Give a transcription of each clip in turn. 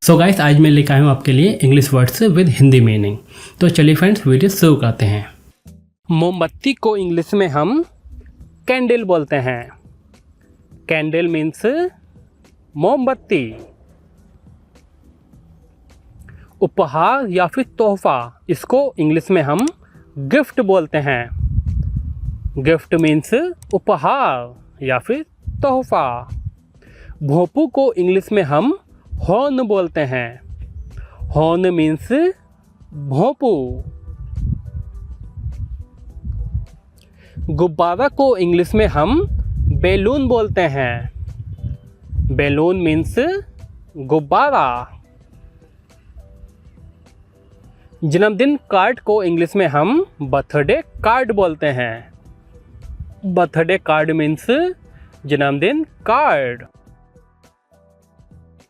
So guys, आज मैं लेकर आया हूँ आपके लिए English words with Hindi meaning. तो चलिए फ्रेंड्स, वीडियो शुरू करते हैं। मोमबत्ती को इंग्लिश में हम कैंडल बोलते हैं। कैंडल मीन्स मोमबत्ती। उपहार या फिर तोहफा, इसको इंग्लिश में हम गिफ्ट बोलते हैं। गिफ्ट मीन्स उपहार या फिर तोहफा। भोंपू को इंग्लिश में हम हॉर्न बोलते हैं। हॉर्न मीन्स भोंपू। गुब्बारा को इंग्लिश में हम बैलून बोलते हैं। बैलून मीन्स गुब्बारा। जन्मदिन कार्ड को इंग्लिश में हम बर्थडे कार्ड बोलते हैं। बर्थडे कार्ड मीन्स जन्मदिन कार्ड।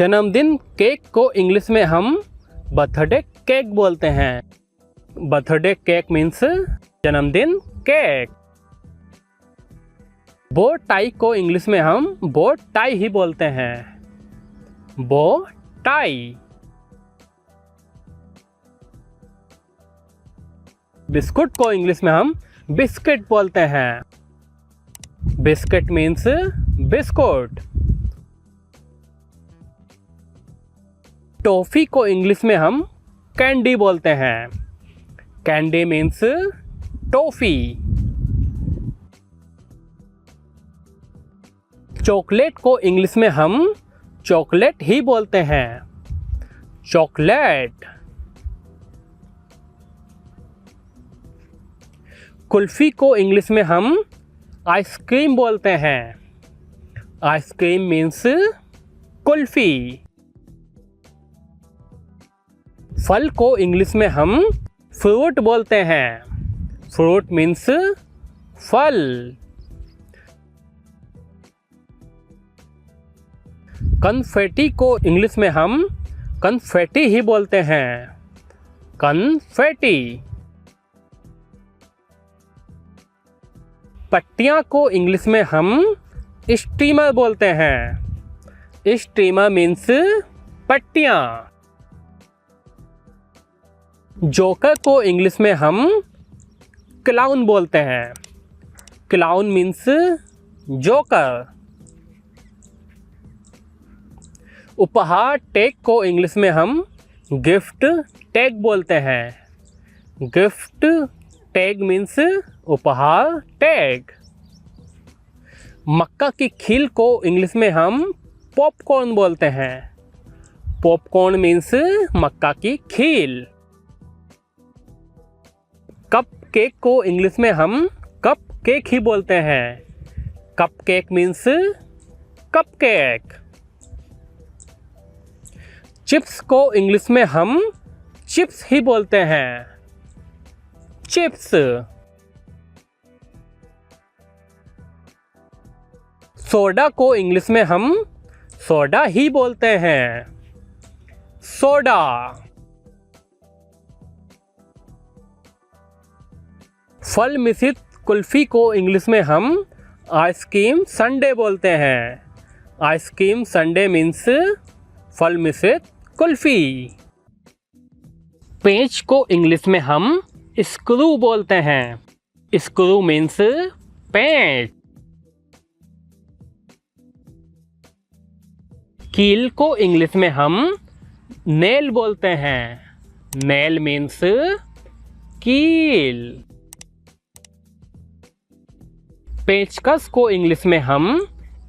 जन्मदिन केक को इंग्लिश में हम बर्थडे केक बोलते हैं। बर्थडे केक मीन्स जन्मदिन केक। बो टाई को इंग्लिश में हम बो टाई ही बोलते हैं। बो टाई। बिस्कुट को इंग्लिश में हम बिस्किट बोलते हैं। Biscuit means biscuit. टॉफ़ी को इंग्लिश में हम कैंडी बोलते हैं। Candy means toffee. चॉकलेट को इंग्लिश में हम चॉकलेट ही बोलते हैं। चॉकलेट। कुल्फी को इंग्लिश में हम आइसक्रीम बोलते हैं। Ice cream means kulfi. फल को इंग्लिश में हम फ्रूट बोलते हैं। फ्रूट मीन्स फल। कन्फेटी को इंग्लिश में हम कन्फेटी ही बोलते हैं। कन्फेटी। पट्टियाँ को इंग्लिश में हम स्टीमर बोलते हैं। स्टीमर मीन्स पट्टियाँ। जोकर को इंग्लिश में हम क्लाउन बोलते हैं। Clown means joker. उपहार टैग को इंग्लिश में हम गिफ्ट टैग बोलते हैं। गिफ्ट टैग मीन्स उपहार टैग। मक्का की खील को इंग्लिश में हम पॉपकॉर्न बोलते हैं। पॉपकॉर्न मीन्स मक्का की खील। कप केक को इंग्लिश में हम कप केक ही बोलते हैं। Cup cake means cup cake. Chips को इंग्लिश में हम चिप्स ही बोलते हैं। चिप्स। सोडा को इंग्लिश में हम सोडा ही बोलते हैं। सोडा। फल मिश्रित कुल्फ़ी को इंग्लिश में हम आइसक्रीम संडे बोलते हैं। आइसक्रीम संडे मीन्स फल मिश्रित कुल्फ़ी। पेंच को इंग्लिश में हम स्क्रू बोलते हैं। स्क्रू मीन्स पेंच। कील को इंग्लिश में हम नेल बोलते हैं। नेल मीन्स कील। पेचकस को इंग्लिश में हम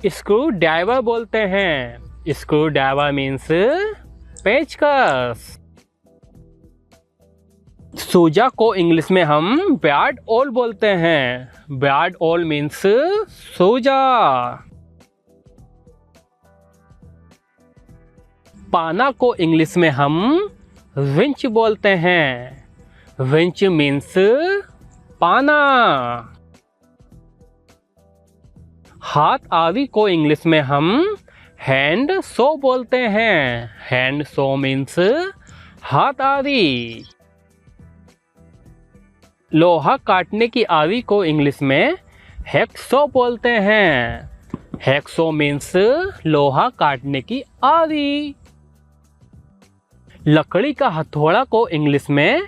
स्क्रू ड्राइवर बोलते हैं। स्क्रू ड्राइवर मीन्स पेचकस। सूजा को इंग्लिश में हम ब्याड ऑल बोलते हैं। ब्याड ऑल मीन्स सूजा। पाना को इंग्लिश में हम विंच बोलते हैं। विंच मीन्स पाना। हाथ आरी को इंग्लिश में हम हैंड सो बोलते हैं। हैंड सो मीन्स हाथ आरी। लोहा काटने की आरी को इंग्लिश में हैक्सो बोलते हैं। हैक्सो मीन्स लोहा काटने की आरी। लकड़ी का हथौड़ा को इंग्लिश में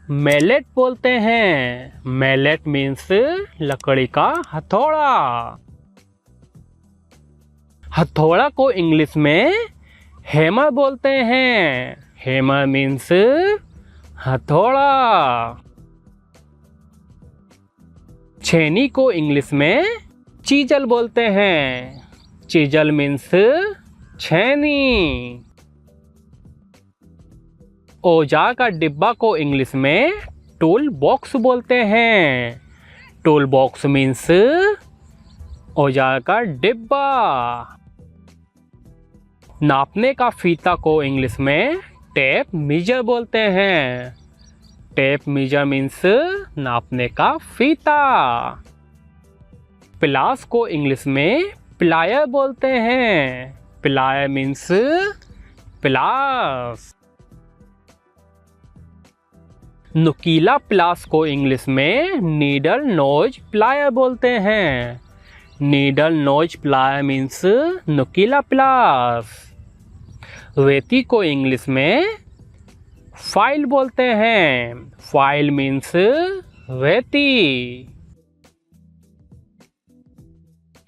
मैलेट बोलते हैं। मैलेट मीन्स लकड़ी का हथौड़ा। हथौड़ा को इंग्लिश में हैमर बोलते हैं। हैमर मीन्स हथौड़ा। छेनी को इंग्लिश में चीजल बोलते हैं। चीजल मीन्स छेनी। औजार का डिब्बा को इंग्लिश में टूल बॉक्स बोलते हैं। टूल बॉक्स मीन्स औजार का डिब्बा। नापने का फीता को इंग्लिश में टेप मेजर बोलते हैं। टेप मेजर मीन्स नापने का फीता। प्लास को इंग्लिश में प्लायर बोलते हैं। प्लायर मीन्स प्लास। नुकीला प्लास को इंग्लिश में नीडल नोज प्लायर बोलते हैं। नीडल नोज प्लायर मीन्स नुकीला प्लास। रेती को इंग्लिश में फाइल बोलते हैं। फाइल मीन्स रेती।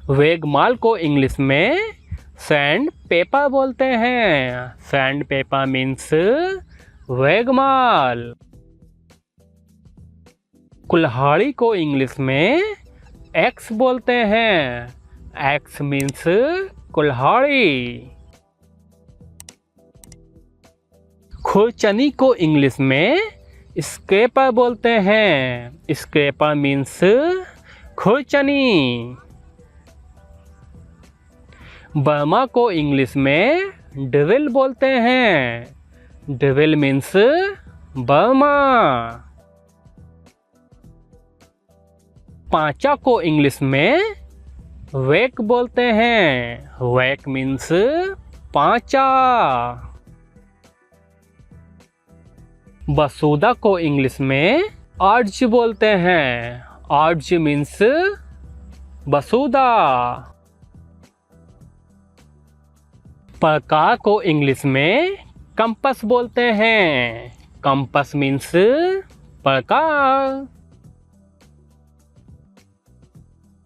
वेगमाल को इंग्लिश में सैंड पेपर बोलते हैं। सैंड पेपर मीन्स वेगमाल। कुल्हाड़ी को इंग्लिश में एक्स बोलते हैं। एक्स मीन्स कुल्हाड़ी। खुरचनी को इंग्लिश में स्क्रैपर बोलते हैं। स्क्रैपर मीन्स खुरचनी। बर्मा को इंग्लिश में ड्रिल बोलते हैं। Drill means Burma. पांचा को इंग्लिश में वैक बोलते हैं। वैक मीन्स पांचा। बसूदा को इंग्लिश में अर्ज बोलते हैं। अर्ज मीन्स बसूदा। प्रकार को इंग्लिश में कंपस बोलते हैं। कंपस मीन्स प्रकार।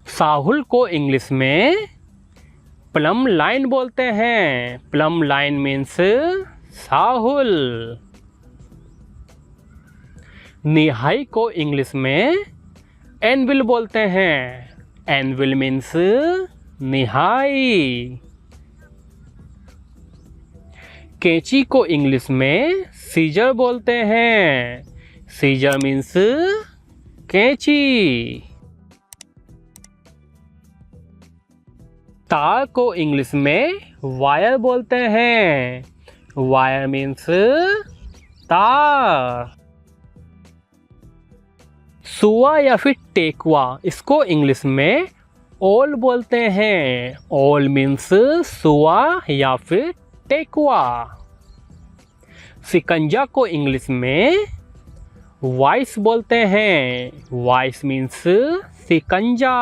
साहुल को इंग्लिश में प्लम लाइन बोलते हैं। प्लम लाइन मीन्स साहुल। निहाई को इंग्लिश में एनविल बोलते हैं। एनविल मीन्स निहाई। कैंची को इंग्लिश में सीजर बोलते हैं। सीजर मीन्स कैंची। तार को इंग्लिश में वायर बोलते हैं। वायर मीन्स तार। सुआ या फिर टेकुआ, इसको इंग्लिश में ओल बोलते हैं। ओल मीन्स सुआ या फिर टेकुआ। शिकंजा को इंग्लिश में वाइस बोलते हैं। वाइस मीन्स शिकंजा।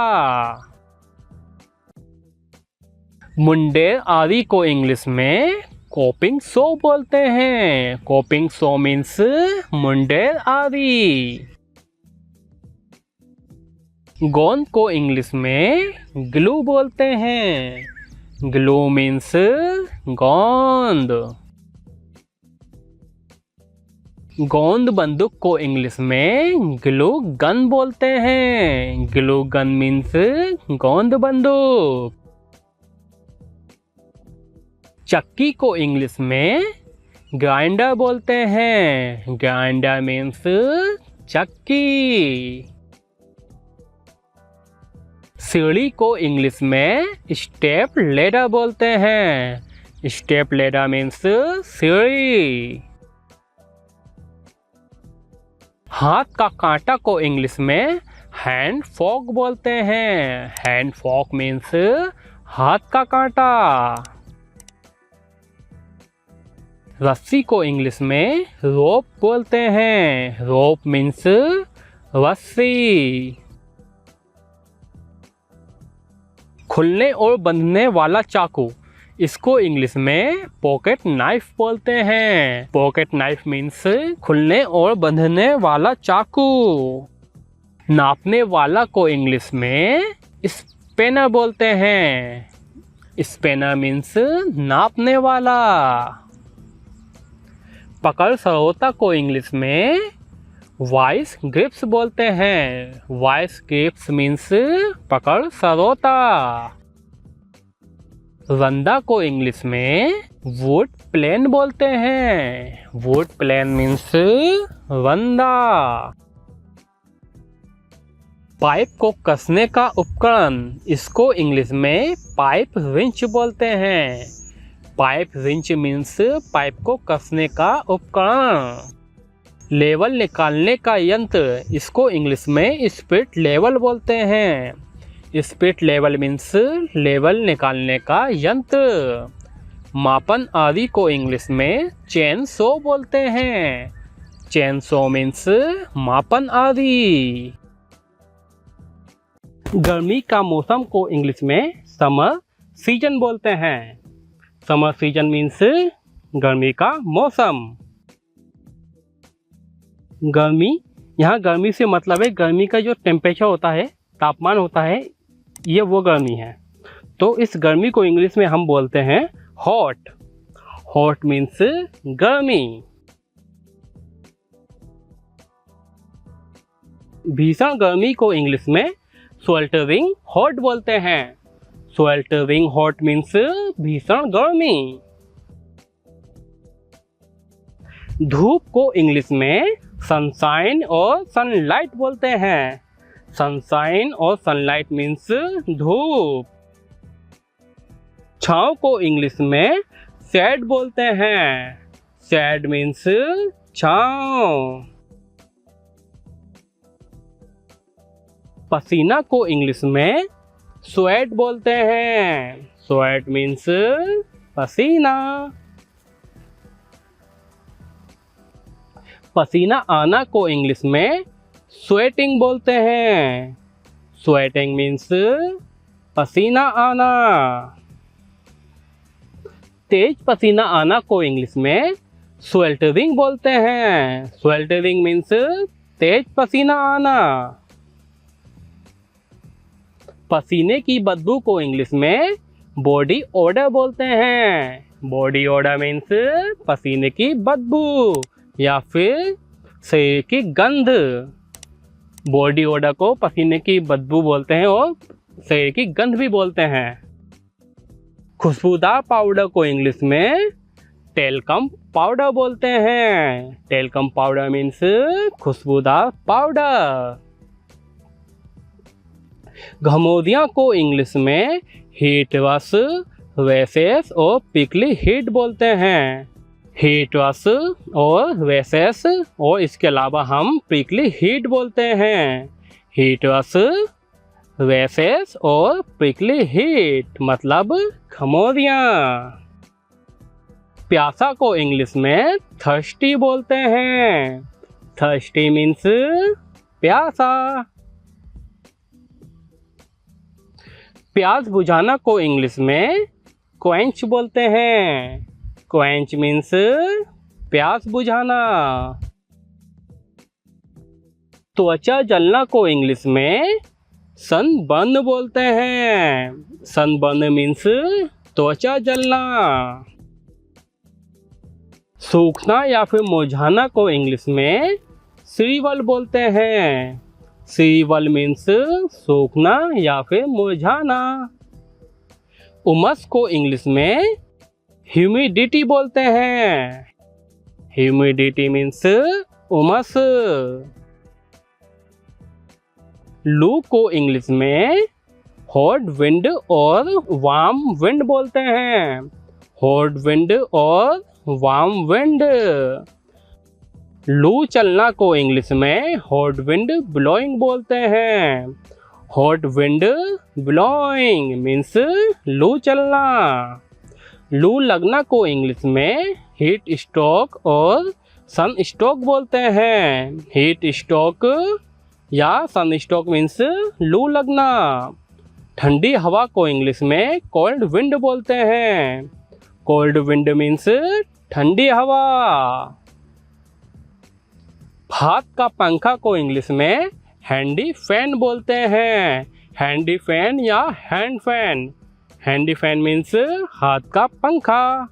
मुंडेर आरी को इंग्लिश में कोपिंग सो बोलते हैं। कोपिंग सो मीन्स मुंडेर आरी। गोंद को इंग्लिश में ग्लू बोलते हैं। ग्लू मीन्स गोंद। गोंद बंदूक को इंग्लिश में ग्लू गन बोलते हैं। ग्लू गन मीन्स गोंद बंदूक। चक्की को इंग्लिश में ग्राइंडर बोलते हैं। ग्राइंडर मीन्स चक्की। सीढ़ी को इंग्लिश में स्टेप लेडर बोलते हैं। स्टेप लेडर मीन्स सीढ़ी। हाथ का कांटा को इंग्लिश में हैंड फॉक बोलते हैं। हैंड फॉक मीन्स हाथ का कांटा। रस्सी को इंग्लिश में रोप बोलते हैं। रोप मीन्स रस्सी। खुलने और बंधने वाला चाकू, इसको इंग्लिश में पॉकेट नाइफ बोलते हैं। पॉकेट नाइफ मीन्स खुलने और बंधने वाला चाकू। नापने वाला को इंग्लिश में स्पेनर बोलते हैं। स्पेनर मीन्स नापने वाला। पकड़ सरोता को इंग्लिश में वाइस ग्रिप्स बोलते हैं। वाइस ग्रिप्स मीन्स पकड़ सरोता। रंदा को इंग्लिश में वुड प्लेन बोलते हैं। वुड प्लेन मीन्स रंदा। पाइप को कसने का उपकरण, इसको इंग्लिश में पाइप रिंच बोलते हैं। पाइप रिंच मीन्स पाइप को कसने का उपकरण। लेवल निकालने का यंत्र, इसको इंग्लिश में स्पिरिट लेवल बोलते हैं। स्पिरिट लेवल मीन्स लेवल निकालने का यंत्र। मापन आदि को इंग्लिश में चेन सो बोलते हैं। चेन सो मीन्स मापन आदि। गर्मी का मौसम को इंग्लिश में समर सीजन बोलते हैं। समर सीजन मीन्स गर्मी का मौसम। गर्मी, यहाँ गर्मी से मतलब है गर्मी का जो टेम्परेचर होता है, तापमान होता है, ये वो गर्मी है। तो इस गर्मी को इंग्लिश में हम बोलते हैं हॉट। हॉट मीन्स गर्मी। भीषण गर्मी को इंग्लिश में स्वेल्टरिंग हॉट बोलते हैं। स्वेल्टरिंग हॉट मीन्स भीषण गर्मी। धूप को इंग्लिश में सनशाइन और सनलाइट बोलते हैं। सनशाइन और सनलाइट मीन्स धूप। छांव को इंग्लिश में शेड बोलते हैं। शेड मीन्स छांव। पसीना को इंग्लिश में स्वेट बोलते हैं। स्वेट मीन्स पसीना। पसीना आना को इंग्लिश में स्वेटिंग बोलते हैं। स्वेटिंग मीन्स पसीना आना। तेज पसीना आना को इंग्लिश में स्वेल्टरिंग बोलते हैं। स्वेल्टरिंग मीन्स तेज पसीना आना। पसीने की बदबू को इंग्लिश में बॉडी ओडर बोलते हैं। बॉडी ओडर मीन्स पसीने की बदबू या फिर शरीर की गंध। बॉडी ओडर को पसीने की बदबू बोलते हैं और शरीर की गंध भी बोलते हैं। खुशबूदार पाउडर को इंग्लिश में टेलकम पाउडर बोलते हैं। टेलकम पाउडर मीन्स खुशबूदार पाउडर। घमौदियाँ को इंग्लिश में हीट रस, रैशेस और पिकली हीट बोलते हैं। हीट रस और रैशेस और इसके अलावा हम प्रिकली हीट बोलते हैं। हीट रस, रैशेस और प्रिकली हीट मतलब घमौदियाँ। प्यासा को इंग्लिश में थर्स्टी बोलते हैं। थर्स्टी मीन्स प्यासा। प्यास बुझाना को इंग्लिश में क्वेंच बोलते हैं। क्वेंच मीन्स प्यास बुझाना। त्वचा जलना को इंग्लिश में सनबर्न बोलते हैं। सनबर्न मीन्स त्वचा जलना। सूखना या फिर मुरझाना को इंग्लिश में श्रीवल बोलते हैं। श्रीवल मीन्स सूखना या फिर मुरझाना। उमस को इंग्लिश में ह्यूमिडिटी बोलते हैं। ह्यूमिडिटी मीन्स उमस। लू को इंग्लिश में हॉट विंड और वार्म विंड बोलते हैं। हॉट विंड और वार्म विंड। लू चलना को इंग्लिश में हॉट विंड ब्लोइंग बोलते हैं। हॉट विंड ब्लोइंग मीन्स लू चलना। लू लगना को इंग्लिश में हीट स्ट्रोक और सन स्ट्रोक बोलते हैं। हीट स्ट्रोक या सन स्ट्रोक मीन्स लू लगना। ठंडी हवा को इंग्लिश में कोल्ड विंड बोलते हैं। कोल्ड विंड मीन्स ठंडी हवा। हाथ का पंखा को इंग्लिश में हैंडी फैन बोलते हैं। हैंडी फैन या hand fan. Handy fan means हाथ का पंखा।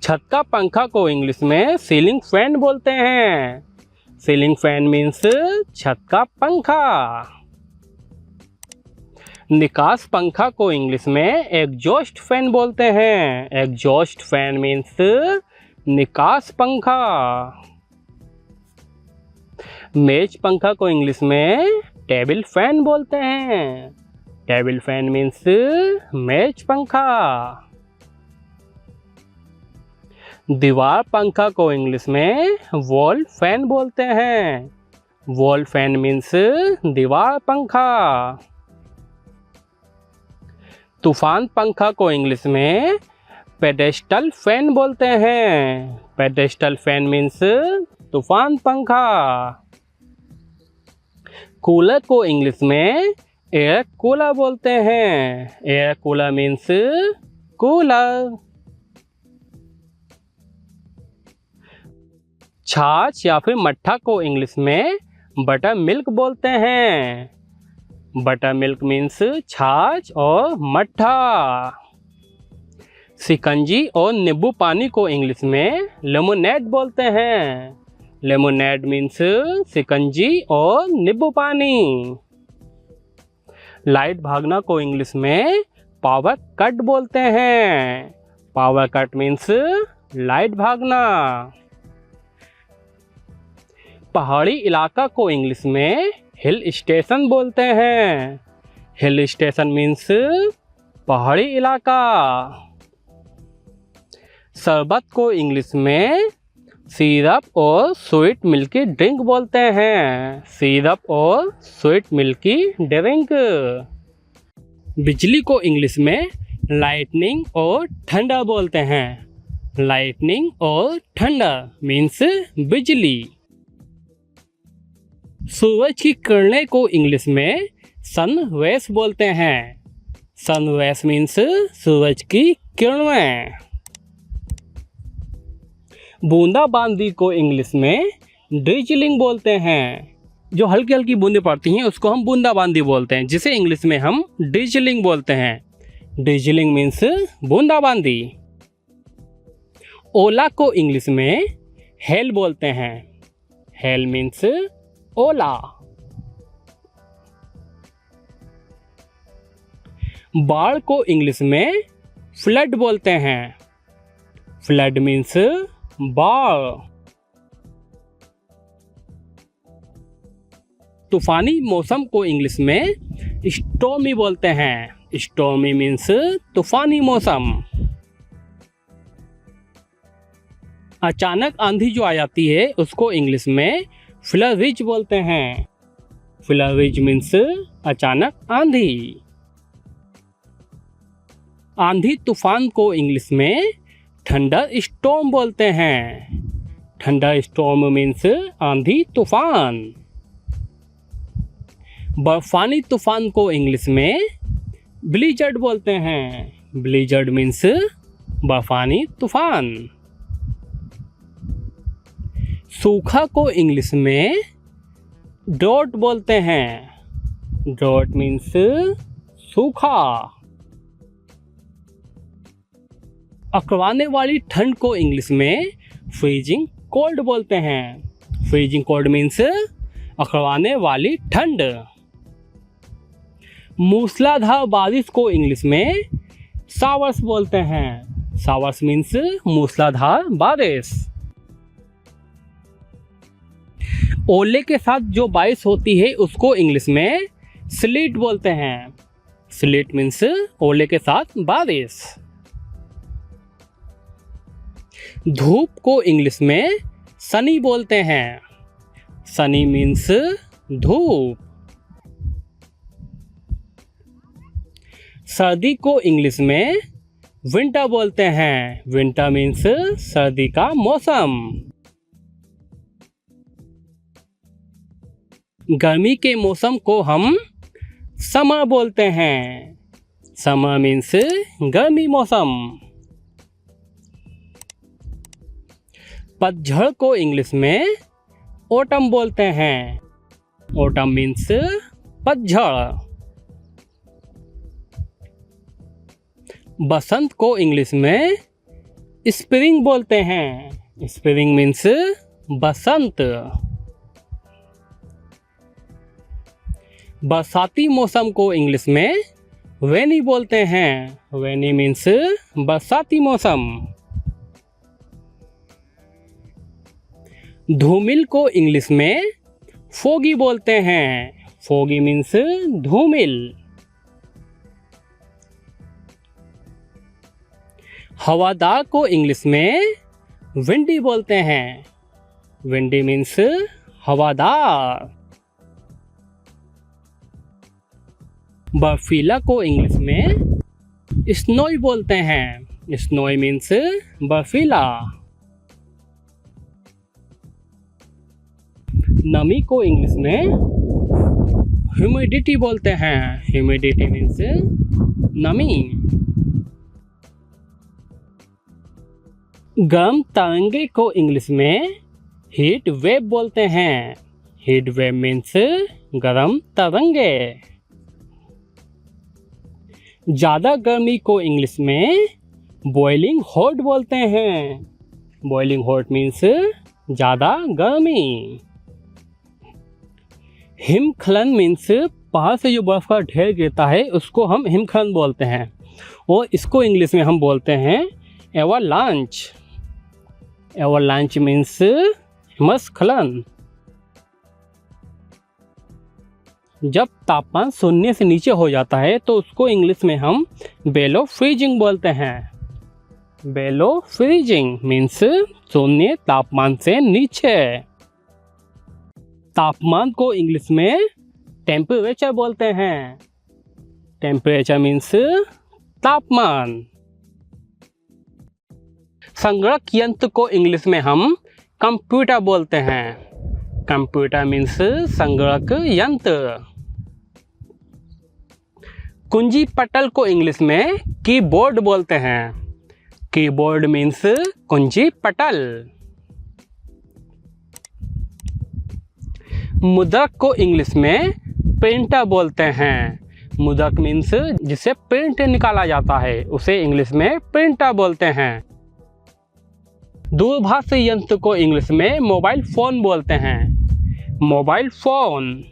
छत का पंखा को इंग्लिश में सीलिंग फैन बोलते हैं। सीलिंग फैन मीन्स छत का पंखा। निकास पंखा को इंग्लिश में एग्जॉस्ट फैन बोलते हैं। एग्जॉस्ट फैन मीन्स निकास पंखा। मेज पंखा को इंग्लिश में टेबल फैन बोलते हैं। टेबल फैन मीन्स मेज पंखा। दीवार पंखा को इंग्लिश में वॉल फैन बोलते हैं। वॉल फैन मीन्स दीवार पंखा। तूफान पंखा को इंग्लिश में पेडेस्टल फैन बोलते हैं। पेडेस्टल फैन मीन्स तूफान पंखा। कूलर को इंग्लिश में एयर कूलर बोलते हैं। Air cooler means cooler. छाछ या फिर मट्ठा को इंग्लिश में बटर मिल्क बोलते हैं। बटर मिल्क मीन्स छाछ और मट्ठा। शिकंजी और नींबू पानी को इंग्लिश में लेमोनेड बोलते हैं। लेमोनेड मीन्स शिकंजी और नींबू पानी। लाइट भागना को इंग्लिश में पावर कट बोलते हैं। पावर कट मीन्स लाइट भागना। पहाड़ी इलाका को इंग्लिश में हिल स्टेशन बोलते हैं। हिल स्टेशन मीन्स पहाड़ी इलाका। शरबत को इंग्लिश में सिरप और स्वीट मिल्की ड्रिंक बोलते हैं। सिरप और स्वीट मिल्की ड्रिंक। बिजली को इंग्लिश में लाइटनिंग और ठंडा बोलते हैं। लाइटनिंग और ठंडा मीन्स बिजली। सूरज की किरणें को इंग्लिश में सन रेस बोलते हैं। सन रेस मीन्स सूरज की किरणें। बूंदाबांदी को इंग्लिश में ड्रिजलिंग बोलते हैं। जो हल्की हल्की बूंदें पड़ती हैं उसको हम बूंदाबांदी बोलते हैं, जिसे इंग्लिश में हम ड्रिजलिंग बोलते हैं। ड्रिजलिंग मीन्स बूंदाबांदी। ओला को इंग्लिश में हेल बोलते हैं। हेल मीन्स ओला। बाढ़ को इंग्लिश में फ्लड बोलते हैं। फ्लड मीन्स बाढ़। तूफानी मौसम को इंग्लिश में स्टॉर्मी बोलते हैं। स्टॉर्मी मीन्स तूफानी मौसम। अचानक आंधी जो आ जाती है उसको इंग्लिश में फ्लरिज बोलते हैं। फ्लरिज मीन्स अचानक आंधी। आंधी तूफान को इंग्लिश में थंडर स्टॉर्म बोलते हैं। थंडर स्टॉर्म मीन्स आंधी तूफान। बर्फानी तूफान को इंग्लिश में ब्लिजर्ड बोलते हैं। ब्लिजर्ड मीन्स बर्फानी तूफान। सूखा को इंग्लिश में ड्रॉट बोलते हैं। ड्रॉट मीन्स सूखा। अकड़ाने वाली ठंड को इंग्लिश में फ्रीजिंग कोल्ड बोलते हैं। फ्रीजिंग कोल्ड मीन्स अकड़ाने वाली ठंड। मूसलाधार बारिश को इंग्लिश में शावर्स बोलते हैं। शावर्स मीन्स मूसलाधार बारिश। ओले के साथ जो बारिश होती है उसको इंग्लिश में स्लीट बोलते हैं। स्लीट मीन्स ओले के साथ बारिश। धूप को इंग्लिश में सनी बोलते हैं। सनी मीन्स धूप। सर्दी को इंग्लिश में विंटर बोलते हैं। विंटर मीन्स सर्दी का मौसम। गर्मी के मौसम को हम समर बोलते हैं। समर मीन्स गर्मी मौसम। पतझड़ को इंग्लिश में ऑटम बोलते हैं। ऑटम मीन्स पतझड़। बसंत को इंग्लिश में स्प्रिंग बोलते हैं। स्प्रिंग मीन्स बसंत। बरसाती मौसम को इंग्लिश में रेनी बोलते हैं। रेनी मीन्स बरसाती मौसम। धूमिल को इंग्लिश में फोगी बोलते हैं। फोगी मीन्स धूमिल। हवादार को इंग्लिश में विंडी बोलते हैं। विंडी मीन्स हवादार। बर्फीला को इंग्लिश में स्नोई बोलते हैं। स्नोई मीन्स बर्फीला। नमी को इंग्लिश में ह्यूमिडिटी बोलते हैं। ह्यूमिडिटी मीन्स नमी। गर्म तरंगे को इंग्लिश में हीट वेव बोलते हैं। हीट वेव मीन्स गर्म तरंगे। ज़्यादा गर्मी को इंग्लिश में बॉइलिंग हॉट बोलते हैं। बॉइलिंग हॉट मीन्स ज़्यादा गर्मी। हिमस्खलन मीन्स पहाड़ से जो बर्फ़ का ढेर गिरता है उसको हम हिमस्खलन बोलते हैं, और इसको इंग्लिश में हम बोलते हैं एवरलांच। एवरलांच मीन्स हिमस्खलन। जब तापमान शून्य से नीचे हो जाता है तो उसको इंग्लिश में हम बेलो फ्रीजिंग बोलते हैं। बेलो फ्रीजिंग मीन्स शून्य तापमान से नीचे। तापमान को इंग्लिश में टेम्परेचर बोलते हैं। टेम्परेचर मीन्स तापमान। संगणक यंत्र को इंग्लिश में हम कंप्यूटर बोलते हैं। कंप्यूटर मीन्स संगणक यंत्र। कुंजी पटल को इंग्लिश में कीबोर्ड बोलते हैं। कीबोर्ड मीन्स कुंजी पटल। मुद्रक को इंग्लिश में प्रिंटर बोलते हैं। मुद्रक मीन्स जिसे प्रिंट निकाला जाता है उसे इंग्लिश में प्रिंटर बोलते हैं। दूरभाष यंत्र को इंग्लिश में मोबाइल फोन बोलते हैं। Mobile phone.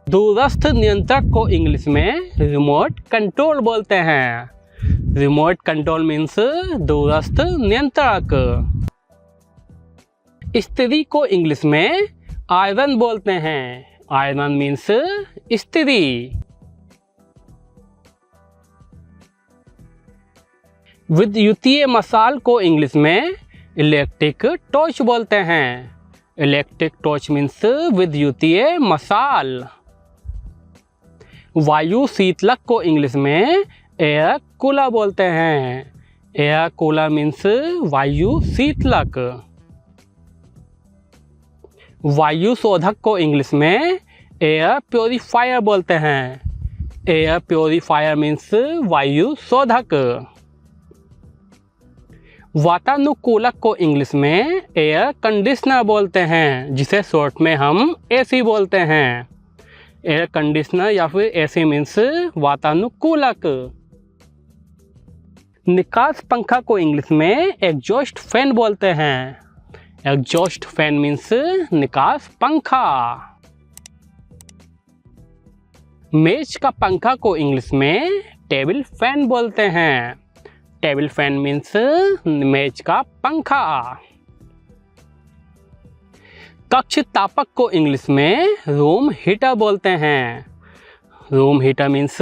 दूरस्थ नियंत्रक को इंग्लिश में रिमोट कंट्रोल बोलते हैं। रिमोट कंट्रोल मीन्स दूरस्थ नियंत्रक। स्त्री को इंग्लिश में आयरन बोलते हैं। आयरन मीन्स स्त्री। विद्युतीय मशाल को इंग्लिश में इलेक्ट्रिक टॉर्च बोलते हैं। इलेक्ट्रिक टॉर्च मीन्स विद्युतीय मशाल। वायु शीतलक को इंग्लिश में एयर कूलर बोलते हैं। एयर कूलर मीन्स वायु शीतलक। वायु शोधक को इंग्लिश में एयर प्योरीफायर बोलते हैं। एयर प्योरीफायर मीन्स वायु शोधक। वातानुकूलक को इंग्लिश में एयर कंडीशनर बोलते हैं, जिसे शॉर्ट में हम एसी बोलते हैं। एयर कंडीशनर या फिर एसी मीन्स वातानुकूलक। निकास पंखा को इंग्लिश में एग्जॉस्ट फैन बोलते हैं। एग्जॉस्ट फैन मीन्स निकास पंखा। मेज का पंखा को इंग्लिश में टेबल फैन बोलते हैं। टेबल फैन मीन्स मेज का पंखा। कक्ष तापक को इंग्लिश में रूम हीटर बोलते हैं। रूम हीटर मीन्स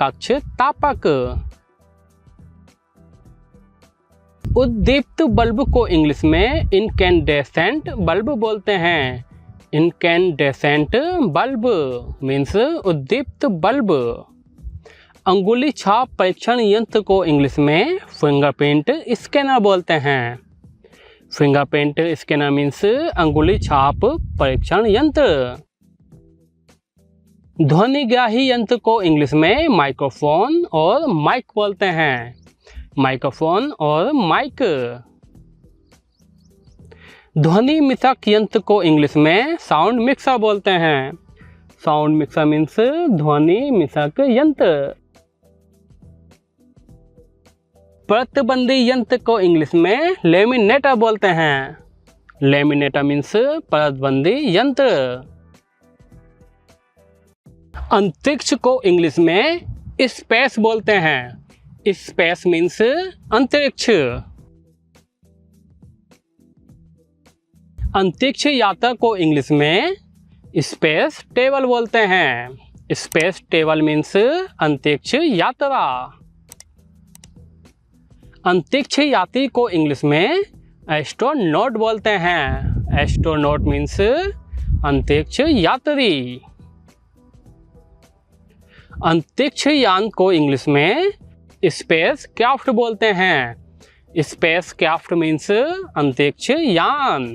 कक्ष तापक। उद्दीप्त बल्ब को इंग्लिश में इनकैंडेसेंट बल्ब बोलते हैं। इनकैंडेसेंट बल्ब मीन्स उद्दीप्त बल्ब। अंगुली छाप परीक्षण यंत्र को इंग्लिश में फिंगरप्रिंट स्कैनर बोलते हैं। फिंगरप्रिंट स्कैनर मीन्स अंगुली छाप परीक्षण यंत्र। ध्वनिग्राही यंत्र को इंग्लिश में माइक्रोफोन और माइक बोलते हैं। माइक्रोफोन और माइक। ध्वनि मिश्रक यंत्र को इंग्लिश में साउंड मिक्सर बोलते हैं। साउंड मिक्सर मीन्स ध्वनि मिश्रक यंत्र। परतबंदी यंत्र को इंग्लिश में लेमिनेटर बोलते हैं। लेमिनेटर मीन्स परतबंदी यंत्र। अंतरिक्ष को इंग्लिश में स्पेस बोलते हैं। स्पेस मीन्स अंतरिक्ष। अंतरिक्ष यात्रा को इंग्लिश में स्पेस ट्रैवल बोलते हैं। स्पेस ट्रैवल मीन्स अंतरिक्ष यात्रा। अंतरिक्ष यात्री को इंग्लिश में एस्ट्रोनॉट बोलते हैं। एस्ट्रोनॉट मीन्स अंतरिक्ष यात्री। अंतरिक्ष यान को इंग्लिश में स्पेस क्राफ्ट बोलते हैं। स्पेस क्राफ्ट मीन्स अंतरिक्ष यान।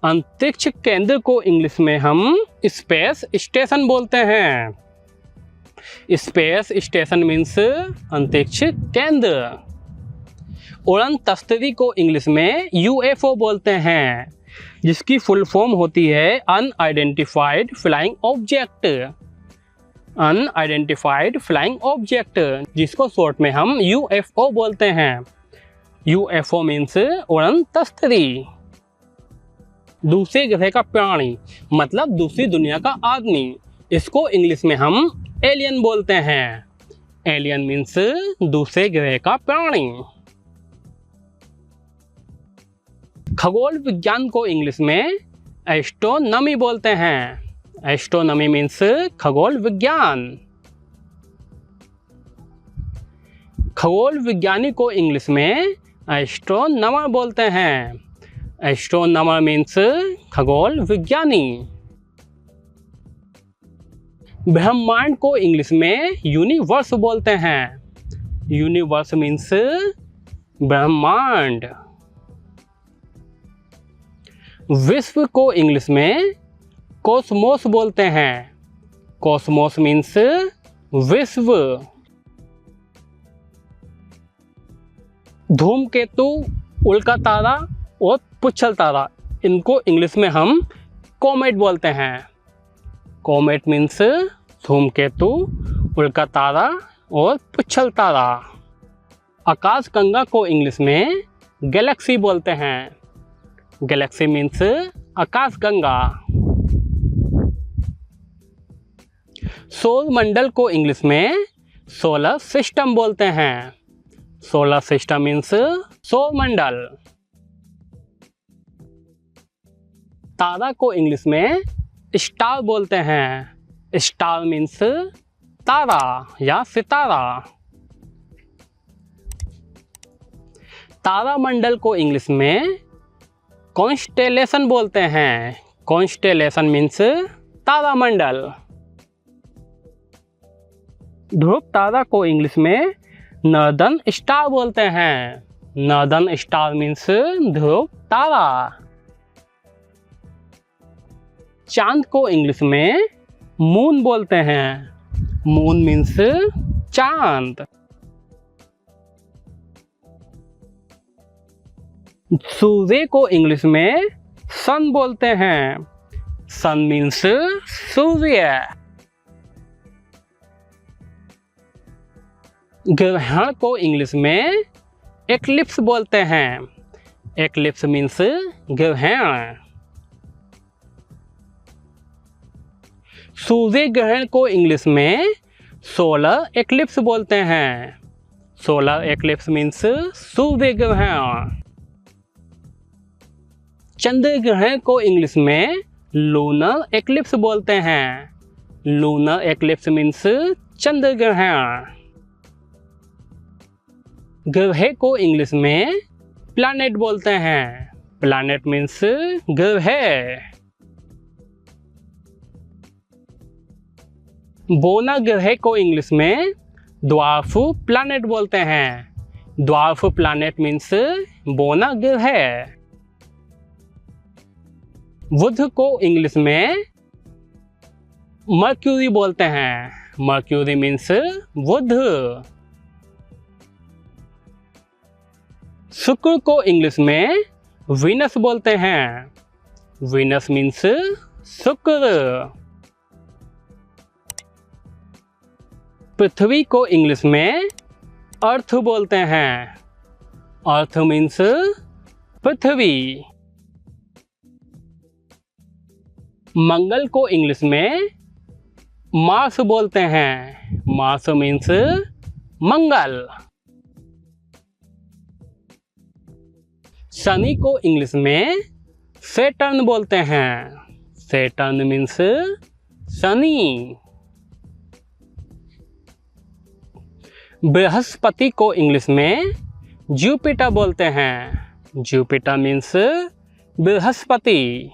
अंतरिक्ष केंद्र को इंग्लिश में हम स्पेस स्टेशन बोलते हैं। स्पेस स्टेशन मीन्स अंतरिक्ष केंद्र। उड़न तस्तरी को इंग्लिश में यूएफओ बोलते हैं, जिसकी फुल फॉर्म होती है unidentified flying object. Unidentified flying object, जिसको शॉर्ट में हम यूएफओ बोलते हैं। यूएफओ मीन्स उड़न तस्तरी। दूसरे ग्रह का प्राणी मतलब दूसरी दुनिया का आदमी, इसको इंग्लिश में हम एलियन बोलते हैं। एलियन मीन्स दूसरे ग्रह का प्राणी। खगोल विज्ञान को इंग्लिश में एस्ट्रोनॉमी बोलते हैं। एस्ट्रोनॉमी मीन्स खगोल विज्ञान। खगोल विज्ञानी को इंग्लिश में एस्ट्रोनॉमर बोलते हैं। एस्ट्रोनॉमर मीन्स खगोल विज्ञानी। ब्रह्मांड को इंग्लिश में यूनिवर्स बोलते हैं। यूनिवर्स मीन्स ब्रह्मांड। विश्व को इंग्लिश में कॉस्मोस बोलते हैं। कॉस्मोस मीन्स विश्व। धूमकेतु, उल्का तारा और पुच्छल तारा, इनको इंग्लिश में हम कॉमेट बोलते हैं। कॉमेट मीन्स धूमकेतु, उल्का तारा और पुच्छल तारा। आकाशगंगा को इंग्लिश में गैलेक्सी बोलते हैं। गैलेक्सी मीन्स आकाशगंगा। सौर मंडल को इंग्लिश में सोलर सिस्टम बोलते हैं। सोलर सिस्टम मीन्स सौर मंडल। तारा को इंग्लिश में स्टार बोलते हैं। स्टार मीन्स तारा या सितारा। तारामंडल को इंग्लिश में कॉन्स्टेलेशन बोलते हैं। कॉन्स्टेलेशन मीन्स तारामंडल। ध्रुव तारा को इंग्लिश में नॉर्दर्न स्टार बोलते हैं। नॉर्दर्न स्टार मीन्स ध्रुव तारा। चांद को इंग्लिश में मून बोलते हैं। मून मीन्स चांद। सूर्य को इंग्लिश में सन बोलते हैं। सन मीन्स सूर्य। ग्रहण को इंग्लिश में एक्लिप्स बोलते हैं। एक्लिप्स मीन्स ग्रहण। सूर्य ग्रहण को इंग्लिश में सोलर एक्लिप्स बोलते हैं। सोलर एक्लिप्स मीन्स सूर्य ग्रहण। चंद्र ग्रहण को इंग्लिश में लूनर एक्लिप्स बोलते हैं। लूनर एक्लिप्स मीन्स चंद्र ग्रहण। ग्रह को इंग्लिश में प्लैनेट बोलते हैं। प्लैनेट मीन्स ग्रह। बोना ग्रह को इंग्लिश में ड्वार्फ प्लैनेट बोलते हैं। ड्वार्फ प्लैनेट मीन्स बौना ग्रह। बुध को इंग्लिश में मर्क्यूरी बोलते हैं। मर्क्यूरी मीन्स बुध। शुक्र को इंग्लिश में वीनस बोलते हैं। वीनस मीन्स शुक्र। पृथ्वी को इंग्लिश में अर्थ बोलते हैं। अर्थ मीन्स पृथ्वी। मंगल को इंग्लिश में मार्स बोलते हैं। मार्स मीन्स मंगल। शनि को इंग्लिश में सैटर्न बोलते हैं। Saturn means Shani. बृहस्पति को इंग्लिश में जुपिटर बोलते हैं। Jupiter means Brihaspati.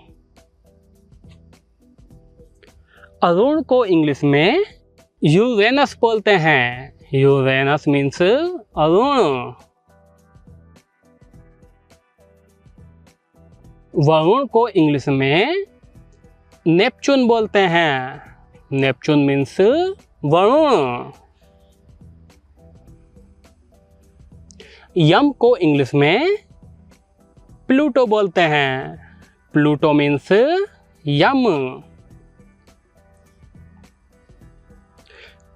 अरुण को इंग्लिश में यूरेनस बोलते हैं। Uranus means Arun. वरुण को इंग्लिश में नेपच्यून बोलते हैं। Neptune means Varun. यम को इंग्लिश में प्लूटो बोलते हैं। Pluto means Yam.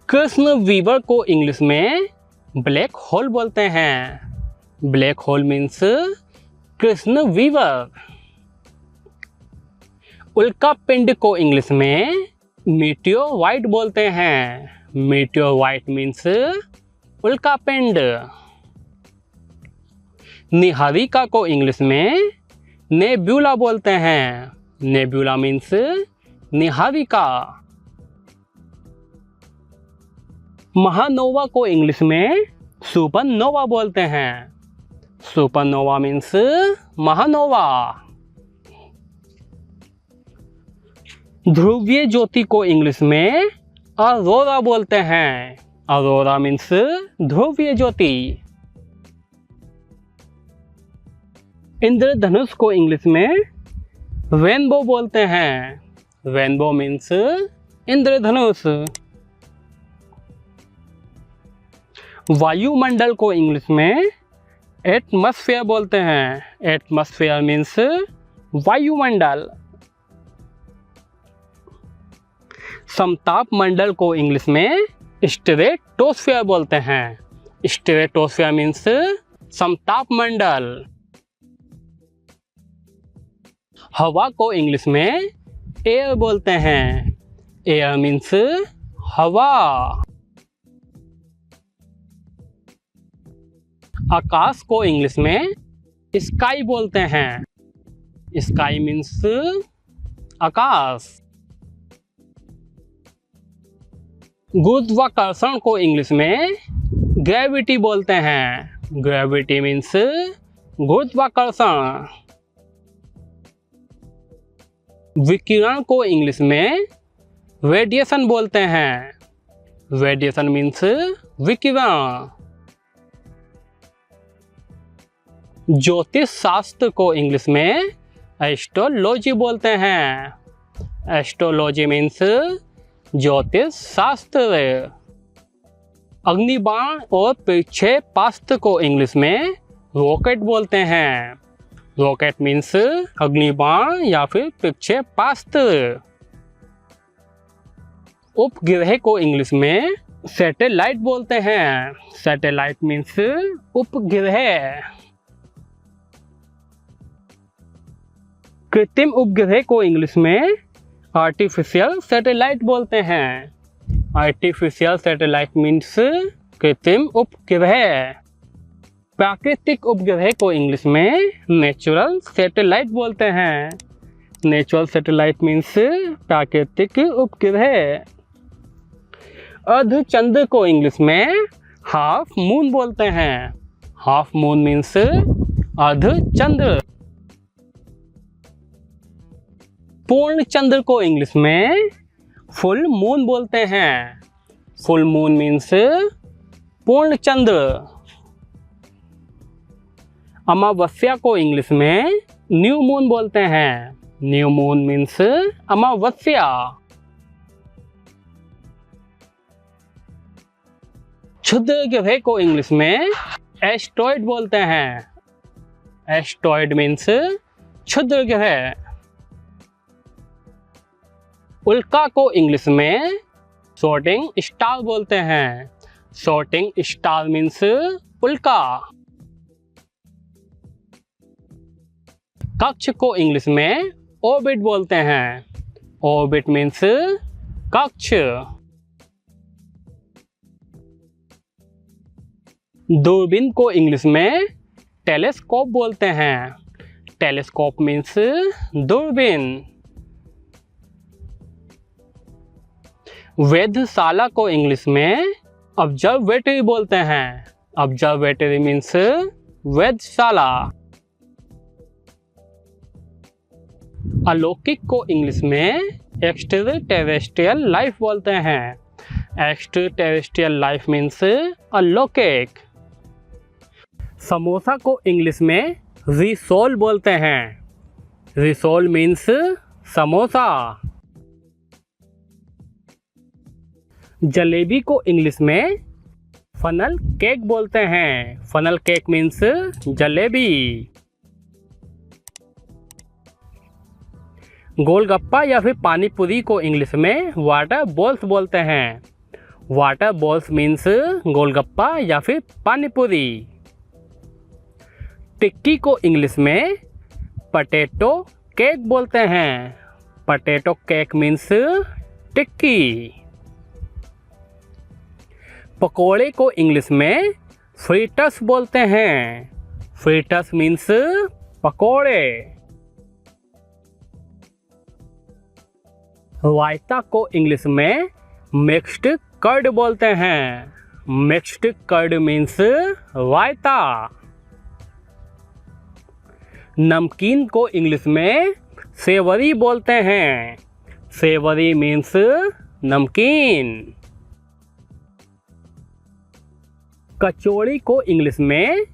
कृष्ण वीवर को इंग्लिश में ब्लैक होल बोलते हैं। ब्लैक होल मीन्स कृष्ण वीवर। उल्का पिंड को इंग्लिश में मीटियोराइट बोलते हैं। मीटियोराइट मीन्स उल्का पिंड। निहारिका को इंग्लिश में नेब्यूला बोलते हैं। Nebula means Niharika. महानोवा को इंग्लिश में सुपरनोवा बोलते हैं। सुपरनोवा मीन्स महानोवा। ध्रुवीय ज्योति को इंग्लिश में अरोरा बोलते हैं। अरोरा मीन्स ध्रुवीय ज्योति। इंद्रधनुष को इंग्लिश में रेनबो बोलते हैं। रेनबो मीन्स इंद्रधनुष। वायुमंडल को इंग्लिश में एटमॉस्फेयर बोलते हैं। एटमॉस्फेयर मीन्स वायुमंडल। समताप मंडल को इंग्लिश में स्ट्रेटोस्फेयर बोलते हैं। स्ट्रेटोस्फेयर मीन्स समताप मंडल। हवा को इंग्लिश में एयर बोलते हैं। एयर मीन्स हवा। आकाश को इंग्लिश में स्काई बोलते हैं। स्काई मीन्स आकाश। गुरुत्वाकर्षण को इंग्लिश में ग्रेविटी बोलते हैं। ग्रेविटी मीन्स गुरुत्वाकर्षण। विकिरण को इंग्लिश में रेडिएशन बोलते हैं। रेडिएशन मीन्स विकिरण। ज्योतिष शास्त्र को इंग्लिश में एस्ट्रोलॉजी बोलते हैं। एस्ट्रोलॉजी मीन्स ज्योतिष शास्त्र। अग्निबाण और प्रक्षेपास्त्र को इंग्लिश में रॉकेट बोलते हैं। रॉकेट मीन्स अग्निबाण या फिर प्रक्षेपास्त्र। उपग्रह को इंग्लिश में सैटेलाइट बोलते हैं। सैटेलाइट मीन्स उपग्रह। कृत्रिम उपग्रह को इंग्लिश में आर्टिफिशियल सैटेलाइट बोलते हैं। आर्टिफिशियल सैटेलाइट मीन्स कृत्रिम उपग्रह। प्राकृतिक उपग्रह को इंग्लिश में नेचुरल सैटेलाइट बोलते हैं। नेचुरल सैटेलाइट मीन्स प्राकृतिक उपग्रह। अर्धचंद्र को इंग्लिश में हाफ मून बोलते हैं। हाफ मून मीन्स अर्धचंद्र। पूर्ण चंद्र को इंग्लिश में फुल मून बोलते हैं। फुल मून मीन्स पूर्ण चंद्र। अमावस्या को इंग्लिश में न्यू मून बोलते हैं। न्यू मून मीन्स अमावस्या। क्षुद्र ग्रह को इंग्लिश में एस्ट्रॉइड बोलते हैं। एस्ट्रॉइड मीन्स क्षुद्र ग्रह। उल्का को इंग्लिश में शूटिंग स्टार बोलते हैं। शूटिंग स्टार मीन्स उल्का। कक्ष को इंग्लिश में ऑर्बिट बोलते हैं। ऑर्बिट मीन्स कक्ष। दूरबीन को इंग्लिश में टेलीस्कोप बोलते हैं। टेलीस्कोप मीन्स दूरबीन। वेधशाला को इंग्लिश में ऑब्जर्वेटरी बोलते हैं। ऑब्जर्वेटरी मीन्स वेधशाला। अलौकिक को इंग्लिश में एक्स्ट्रा टेरेस्ट्रियल लाइफ बोलते हैं। एक्स्ट्रा टेरेस्ट्रियल लाइफ मीन्स अलौकिक। समोसा को इंग्लिश में रिसोल बोलते हैं। Ri Sol means samosa. जलेबी को इंग्लिश में फनल केक बोलते हैं। Funnel cake means jalebi. Golgappa या फिर पानी पूरी को इंग्लिश में वाटर बॉल्स बोलते हैं। वाटर बॉल्स मीन्स गोलगप्पा या फिर पानी पूरी। टिक्की को इंग्लिश में पटेटो केक बोलते हैं। पटेटो केक मीन्स टिक्की। पकोड़े को इंग्लिश में फ्रीटस बोलते हैं। फ्रीटस मीन्स पकोड़े। रायता को इंग्लिश में मिक्स्ड कर्ड बोलते हैं। मिक्स्ड कर्ड मीन्स रायता। नमकीन को इंग्लिश में सेवरी बोलते हैं। सेवरी मीन्स नमकीन। कचौड़ी को इंग्लिश में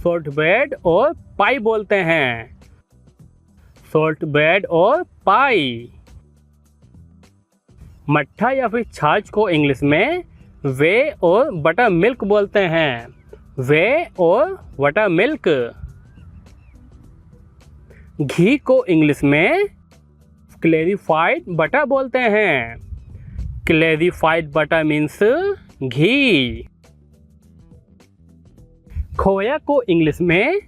शॉर्ट ब्रेड और पाई बोलते हैं। शॉर्ट ब्रेड और पाई। मट्ठा या फिर छाछ को इंग्लिश में वे और बटर मिल्क बोलते हैं। वे और बटर मिल्क। घी को इंग्लिश में क्लैरिफाइड बटर बोलते हैं। क्लैरिफाइड बटर मीन्स घी। खोया को इंग्लिश में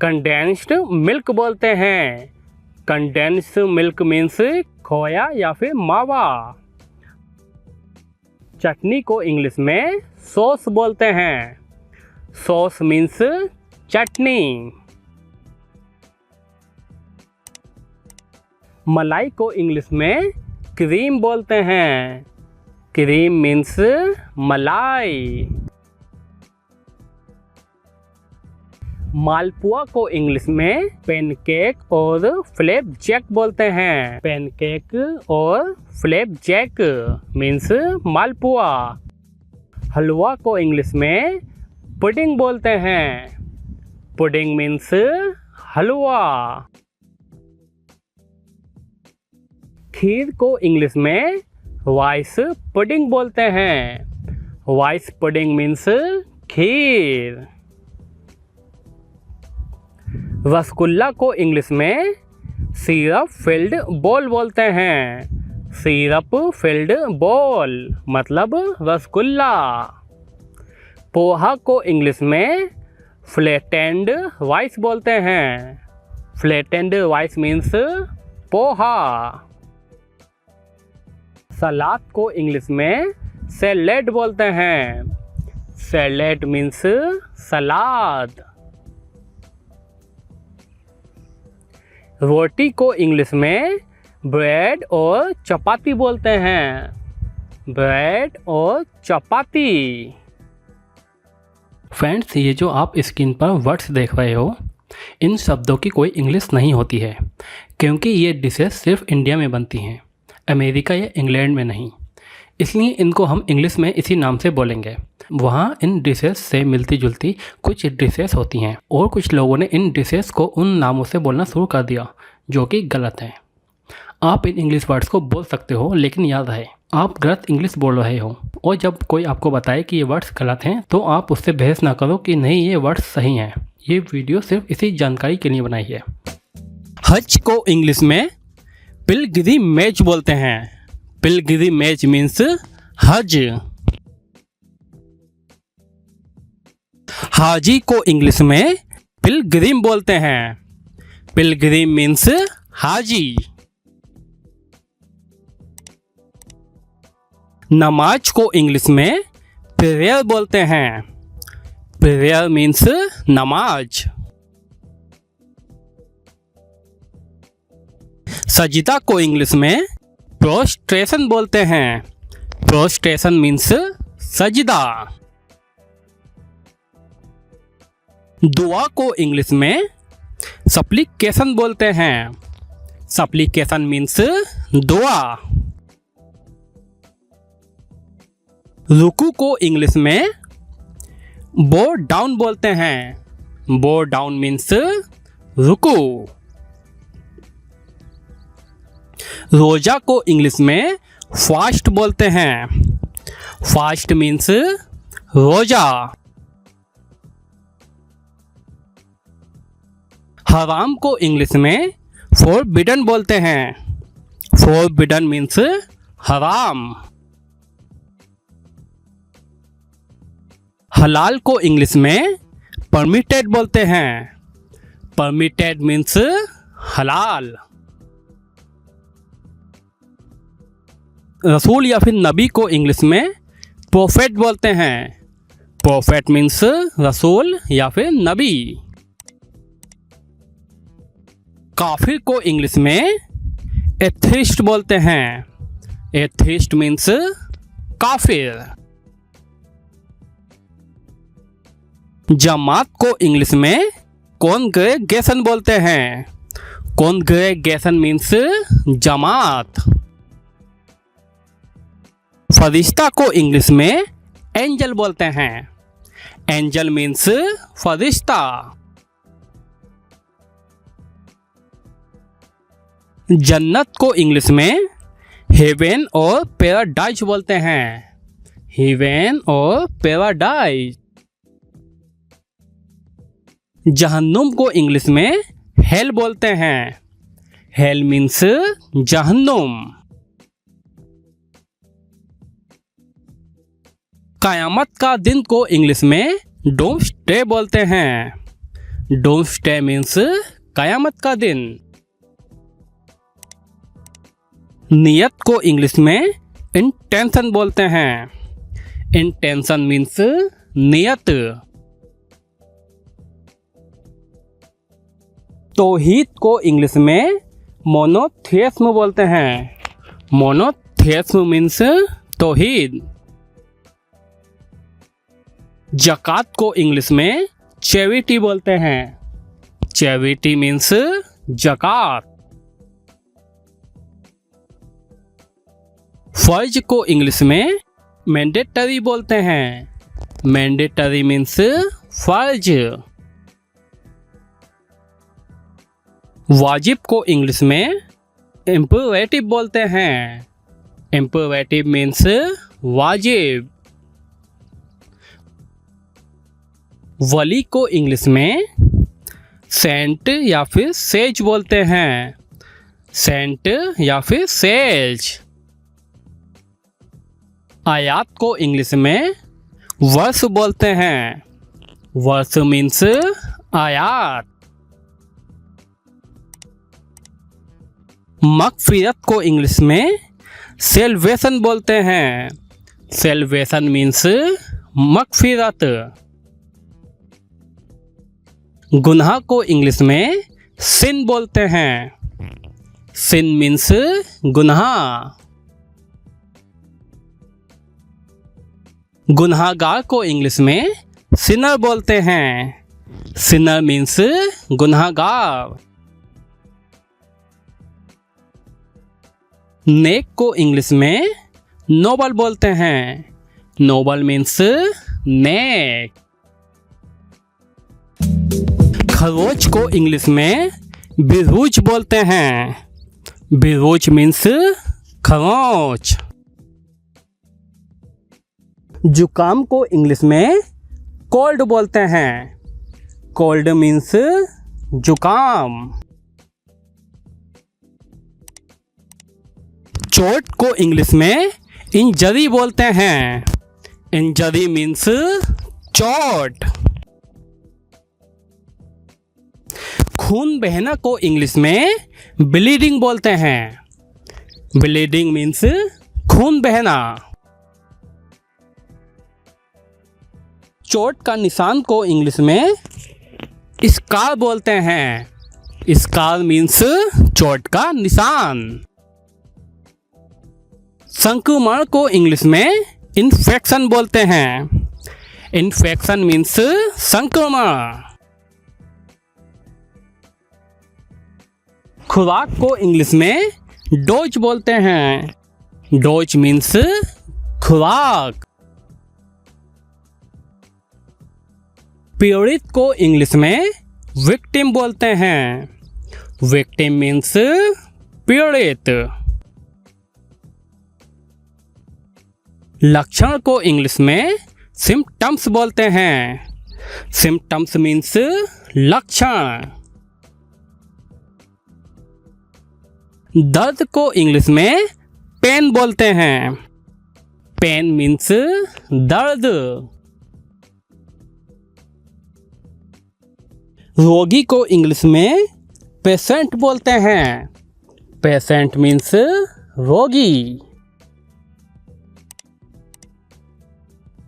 कंडेंस्ड मिल्क बोलते हैं। कंडेंस्ड मिल्क मीन्स खोया या फिर मावा। चटनी को इंग्लिश में सॉस बोलते हैं। सॉस मीन्स चटनी। मलाई को इंग्लिश में क्रीम बोलते हैं। क्रीम मीन्स मलाई। मालपुआ को इंग्लिश में पैनकेक और फ्लैप जैक बोलते हैं। पैनकेक और फ्लैप जैक मीन्स मालपुआ। हलवा को इंग्लिश में पुडिंग बोलते हैं। पुडिंग मीन्स हलवा। खीर को इंग्लिश में वाइस पुडिंग बोलते हैं। वाइस पुडिंग मीन्स खीर। रसगुल्ला को इंग्लिश में सिरप फिल्ड बॉल बोलते हैं। सिरप फिल्ड बॉल मतलब रसगुल्ला। पोहा को इंग्लिश में फ्लैटेंड राइस बोलते हैं। Flattened rice means poha. सलाद को इंग्लिश में सैलेड बोलते हैं। सैलेड मीन्स सलाद। रोटी को इंग्लिश में ब्रेड और चपाती बोलते हैं। ब्रेड और चपाती। फ्रेंड्स, ये जो आप स्क्रीन पर वर्ड्स देख रहे हो, इन शब्दों की कोई इंग्लिश नहीं होती है, क्योंकि ये डिशेस सिर्फ इंडिया में बनती हैं, अमेरिका या इंग्लैंड में नहीं। इसलिए इनको हम इंग्लिश में इसी नाम से बोलेंगे। वहाँ इन डिशेस से मिलती जुलती कुछ डिशेस होती हैं और कुछ लोगों ने इन डिशेस को उन नामों से बोलना शुरू कर दिया जो कि गलत है। आप इन इंग्लिश वर्ड्स को बोल सकते हो, लेकिन याद रहे आप गलत इंग्लिश बोल रहे हो। और जब कोई आपको बताए कि ये वर्ड्स गलत हैं तो आप उससे बहस ना करो कि नहीं ये वर्ड्स सही हैं। ये वीडियो सिर्फ इसी जानकारी के लिए बनाई है। हज को इंग्लिश में पिलग्रिमेज बोलते हैं। पिलग्रिमेज मीन्स हज। हाजी को इंग्लिश में पिलग्रिम बोलते हैं। पिलग्रिम मीन्स हाजी। नमाज को इंग्लिश में प्रेयर बोलते हैं। प्रेयर मीन्स नमाज। सजिदा को इंग्लिश में प्रोस्ट्रेशन बोलते हैं। प्रोस्ट्रेशन मीन्स सजिदा। दुआ को इंग्लिश में सप्लिकेशन बोलते हैं। सप्लिकेशन मीन्स दुआ। रुकू को इंग्लिश में बो डाउन बोलते हैं। बो डाउन मीन्स रुकू। रोजा को इंग्लिश में फास्ट बोलते हैं। फास्ट मीन्स रोजा। हराम को इंग्लिश में फोरबिडन बोलते हैं। फोरबिडन मीन्स हराम। हलाल को इंग्लिश में परमिटेड बोलते हैं। परमिटेड मीन्स हलाल। रसूल या फिर नबी को इंग्लिश में प्रोफेट बोलते हैं। प्रोफेट मीन्स रसूल या फिर नबी। काफिर को इंग्लिश में एथिस्ट बोलते हैं। एथिस्ट मीन्स काफिर। जमात को इंग्लिश में कॉन्ग्रेगेशन बोलते हैं। कॉन्ग्रेगेशन मीन्स जमात। फरिश्ता को इंग्लिश में एंजल बोलते हैं। एंजल मीन्स फरिश्ता। जन्नत को इंग्लिश में हेवन और पैराडाइज बोलते हैं। हेवन और पैराडाइज। जहन्नुम को इंग्लिश में हेल बोलते हैं। हेल मीन्स जहन्नुम। कयामत का दिन को इंग्लिश में डोम्सडे बोलते हैं। डोम्सडे मीन्स कयामत का दिन। नियत को इंग्लिश में इंटेंशन बोलते हैं। इंटेंशन मीन्स नियत। तौहीद को इंग्लिश में मोनोथेइज्म बोलते हैं। मोनोथेइज्म मीन्स तौहीद। ज़कात को इंग्लिश में चैरिटी बोलते हैं। चैरिटी मीन्स ज़कात। फर्ज को इंग्लिश में मैंडेटरी बोलते हैं। मैंडेटरी मीन्स फर्ज। वाजिब को इंग्लिश में इम्परेटिव बोलते हैं। इम्परेटिव मीन्स वाजिब। वली को इंग्लिश में सेंट या फिर सेज बोलते हैं। सेंट या फिर सेज। आयात को इंग्लिश में वर्स बोलते हैं। वर्स मीन्स आयात। मगफिरत को इंग्लिश में सेल्वेशन बोलते हैं। सेल्वेशन मीन्स मगफिरत। गुनाह को इंग्लिश में सिन बोलते हैं। सिन मीन्स गुनाह। गुनाहगार को इंग्लिश में सिनर बोलते हैं। सिनर मीन्स गुनाहगार। नेक को इंग्लिश में नोबल बोलते हैं। नोबल मीन्स नेक। खरगोश को इंग्लिश में बिरूज बोलते हैं। बिरूज मीन्स खरगोश। जुकाम को इंग्लिश में कोल्ड बोलते हैं। कोल्ड मीन्स जुकाम। चोट को इंग्लिश में इंजरी बोलते हैं। इंजरी मीन्स चोट। खून बहना को इंग्लिश में ब्लीडिंग बोलते हैं। ब्लीडिंग मीन्स खून बहना। चोट का निशान को इंग्लिश में स्कार बोलते हैं। स्कार मीन्स चोट का निशान। संक्रमण को इंग्लिश में इन्फेक्शन बोलते हैं। इन्फेक्शन मीन्स संक्रमण। खुराक को इंग्लिश में डोज बोलते हैं। डोज मीन्स खुराक। पीड़ित को इंग्लिश में विक्टिम बोलते हैं। विक्टिम मीन्स पीड़ित। लक्षण को इंग्लिश में सिम्पटम्स बोलते हैं। सिम्पटम्स मीन्स लक्षण। दर्द को इंग्लिश में पेन बोलते हैं। पेन मीन्स दर्द। रोगी को इंग्लिश में पेशेंट बोलते हैं। पेशेंट मीन्स रोगी।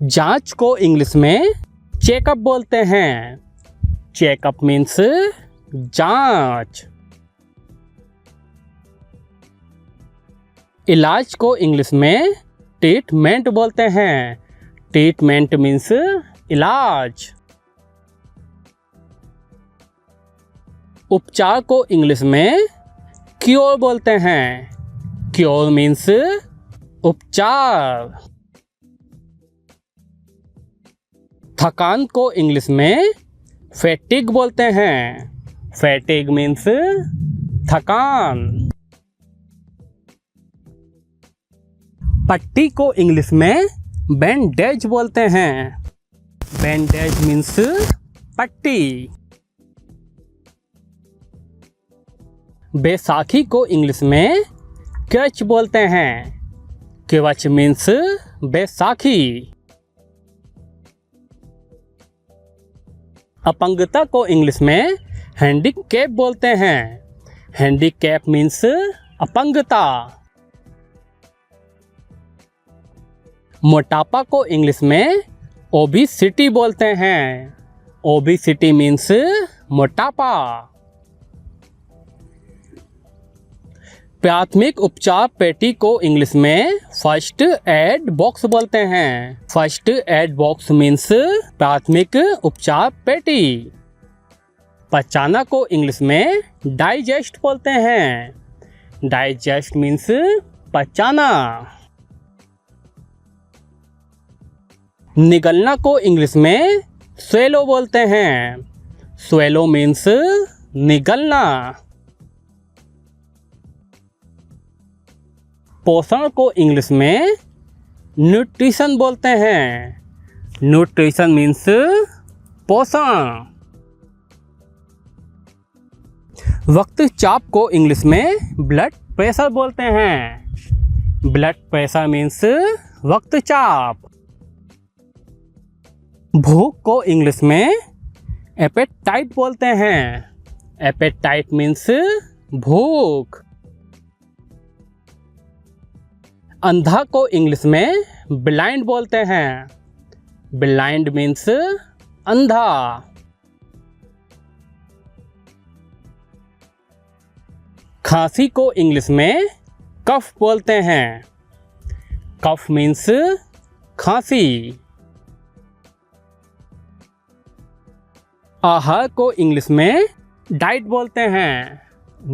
जांच को इंग्लिश में चेकअप बोलते हैं। चेकअप मीन्स जांच। इलाज को इंग्लिश में ट्रीटमेंट बोलते हैं। ट्रीटमेंट मीन्स इलाज। उपचार को इंग्लिश में क्योर बोलते हैं। क्योर मीन्स उपचार। थकान को इंग्लिश में फैटिग बोलते हैं। फैटिग मीन्स थकान। पट्टी को इंग्लिश में बैंडेज बोलते हैं। बैंडेज मीन्स पट्टी। बैसाखी को इंग्लिश में क्रच बोलते हैं। Creche means Baisakhi. अपंगता को इंग्लिश में हैंडीकैप बोलते हैं। हैंडीकैप मीन्स अपंगता। मोटापा को इंग्लिश में ओबेसिटी बोलते हैं। ओबेसिटी मीन्स मोटापा। प्राथमिक उपचार पेटी को इंग्लिश में फर्स्ट एड बॉक्स बोलते हैं। फर्स्ट एड बॉक्स मीन्स प्राथमिक उपचार पेटी। पचाना को इंग्लिश में डाइजेस्ट बोलते हैं। Digest means पचाना। निगलना को इंग्लिश में स्वेलो बोलते हैं। स्वेलो मीन्स निगलना। पोषण को इंग्लिश में न्यूट्रिशन बोलते हैं। न्यूट्रिशन मीन्स पोषण। रक्तचाप को इंग्लिश में ब्लड प्रेशर बोलते हैं। ब्लड प्रेशर मीन्स रक्तचाप। भूख को इंग्लिश में एपेटाइट बोलते हैं। एपेटाइट मीन्स भूख। अंधा को इंग्लिश में ब्लाइंड बोलते हैं। ब्लाइंड मीन्स अंधा। खांसी को इंग्लिश में कफ बोलते हैं। कफ मीन्स खांसी। आहार को इंग्लिश में डाइट बोलते हैं।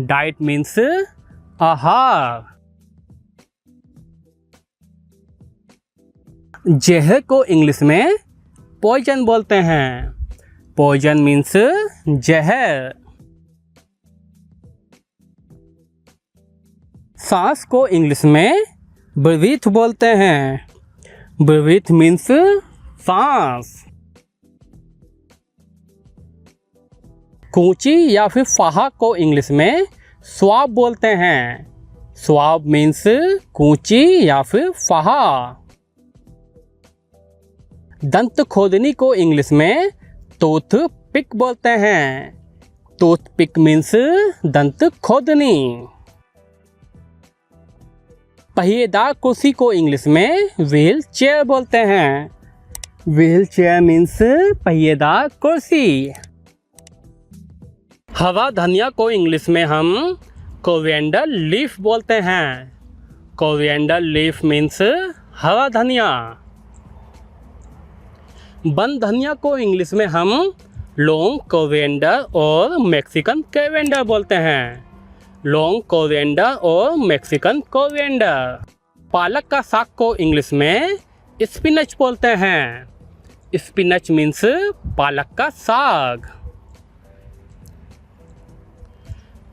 डाइट मीन्स आहार। जहर को इंग्लिश में पॉइजन बोलते हैं। पॉइजन मीन्स जहर। सांस को इंग्लिश में ब्रीथ बोलते हैं। ब्रीथ मीन्स सांस। कूंची या फिर फाहा को इंग्लिश में स्वाब बोलते हैं। स्वाब मीन्स कूंची या फिर फाहा। दंत खोदनी को इंग्लिश में टूथ पिक बोलते हैं। टूथ पिक मीन्स दंत खोदनी। पहिएदार कुर्सी को इंग्लिश में व्हील चेयर बोलते हैं। व्हील चेयर मीन्स पहिएदार कुर्सी। हरा धनिया को इंग्लिश में हम कोरिएंडर लीफ बोलते हैं। कोरिएंडर लीफ मीन्स हरा धनिया। बन धनिया को इंग्लिश में हम लॉन्ग कोरिएंडर और मैक्सिकन कोरिएंडर बोलते हैं। लॉन्ग कोरिएंडर और मैक्सिकन कोरिएंडर। पालक का साग को इंग्लिश में स्पिनच बोलते हैं। स्पिनच मीन्स पालक का साग।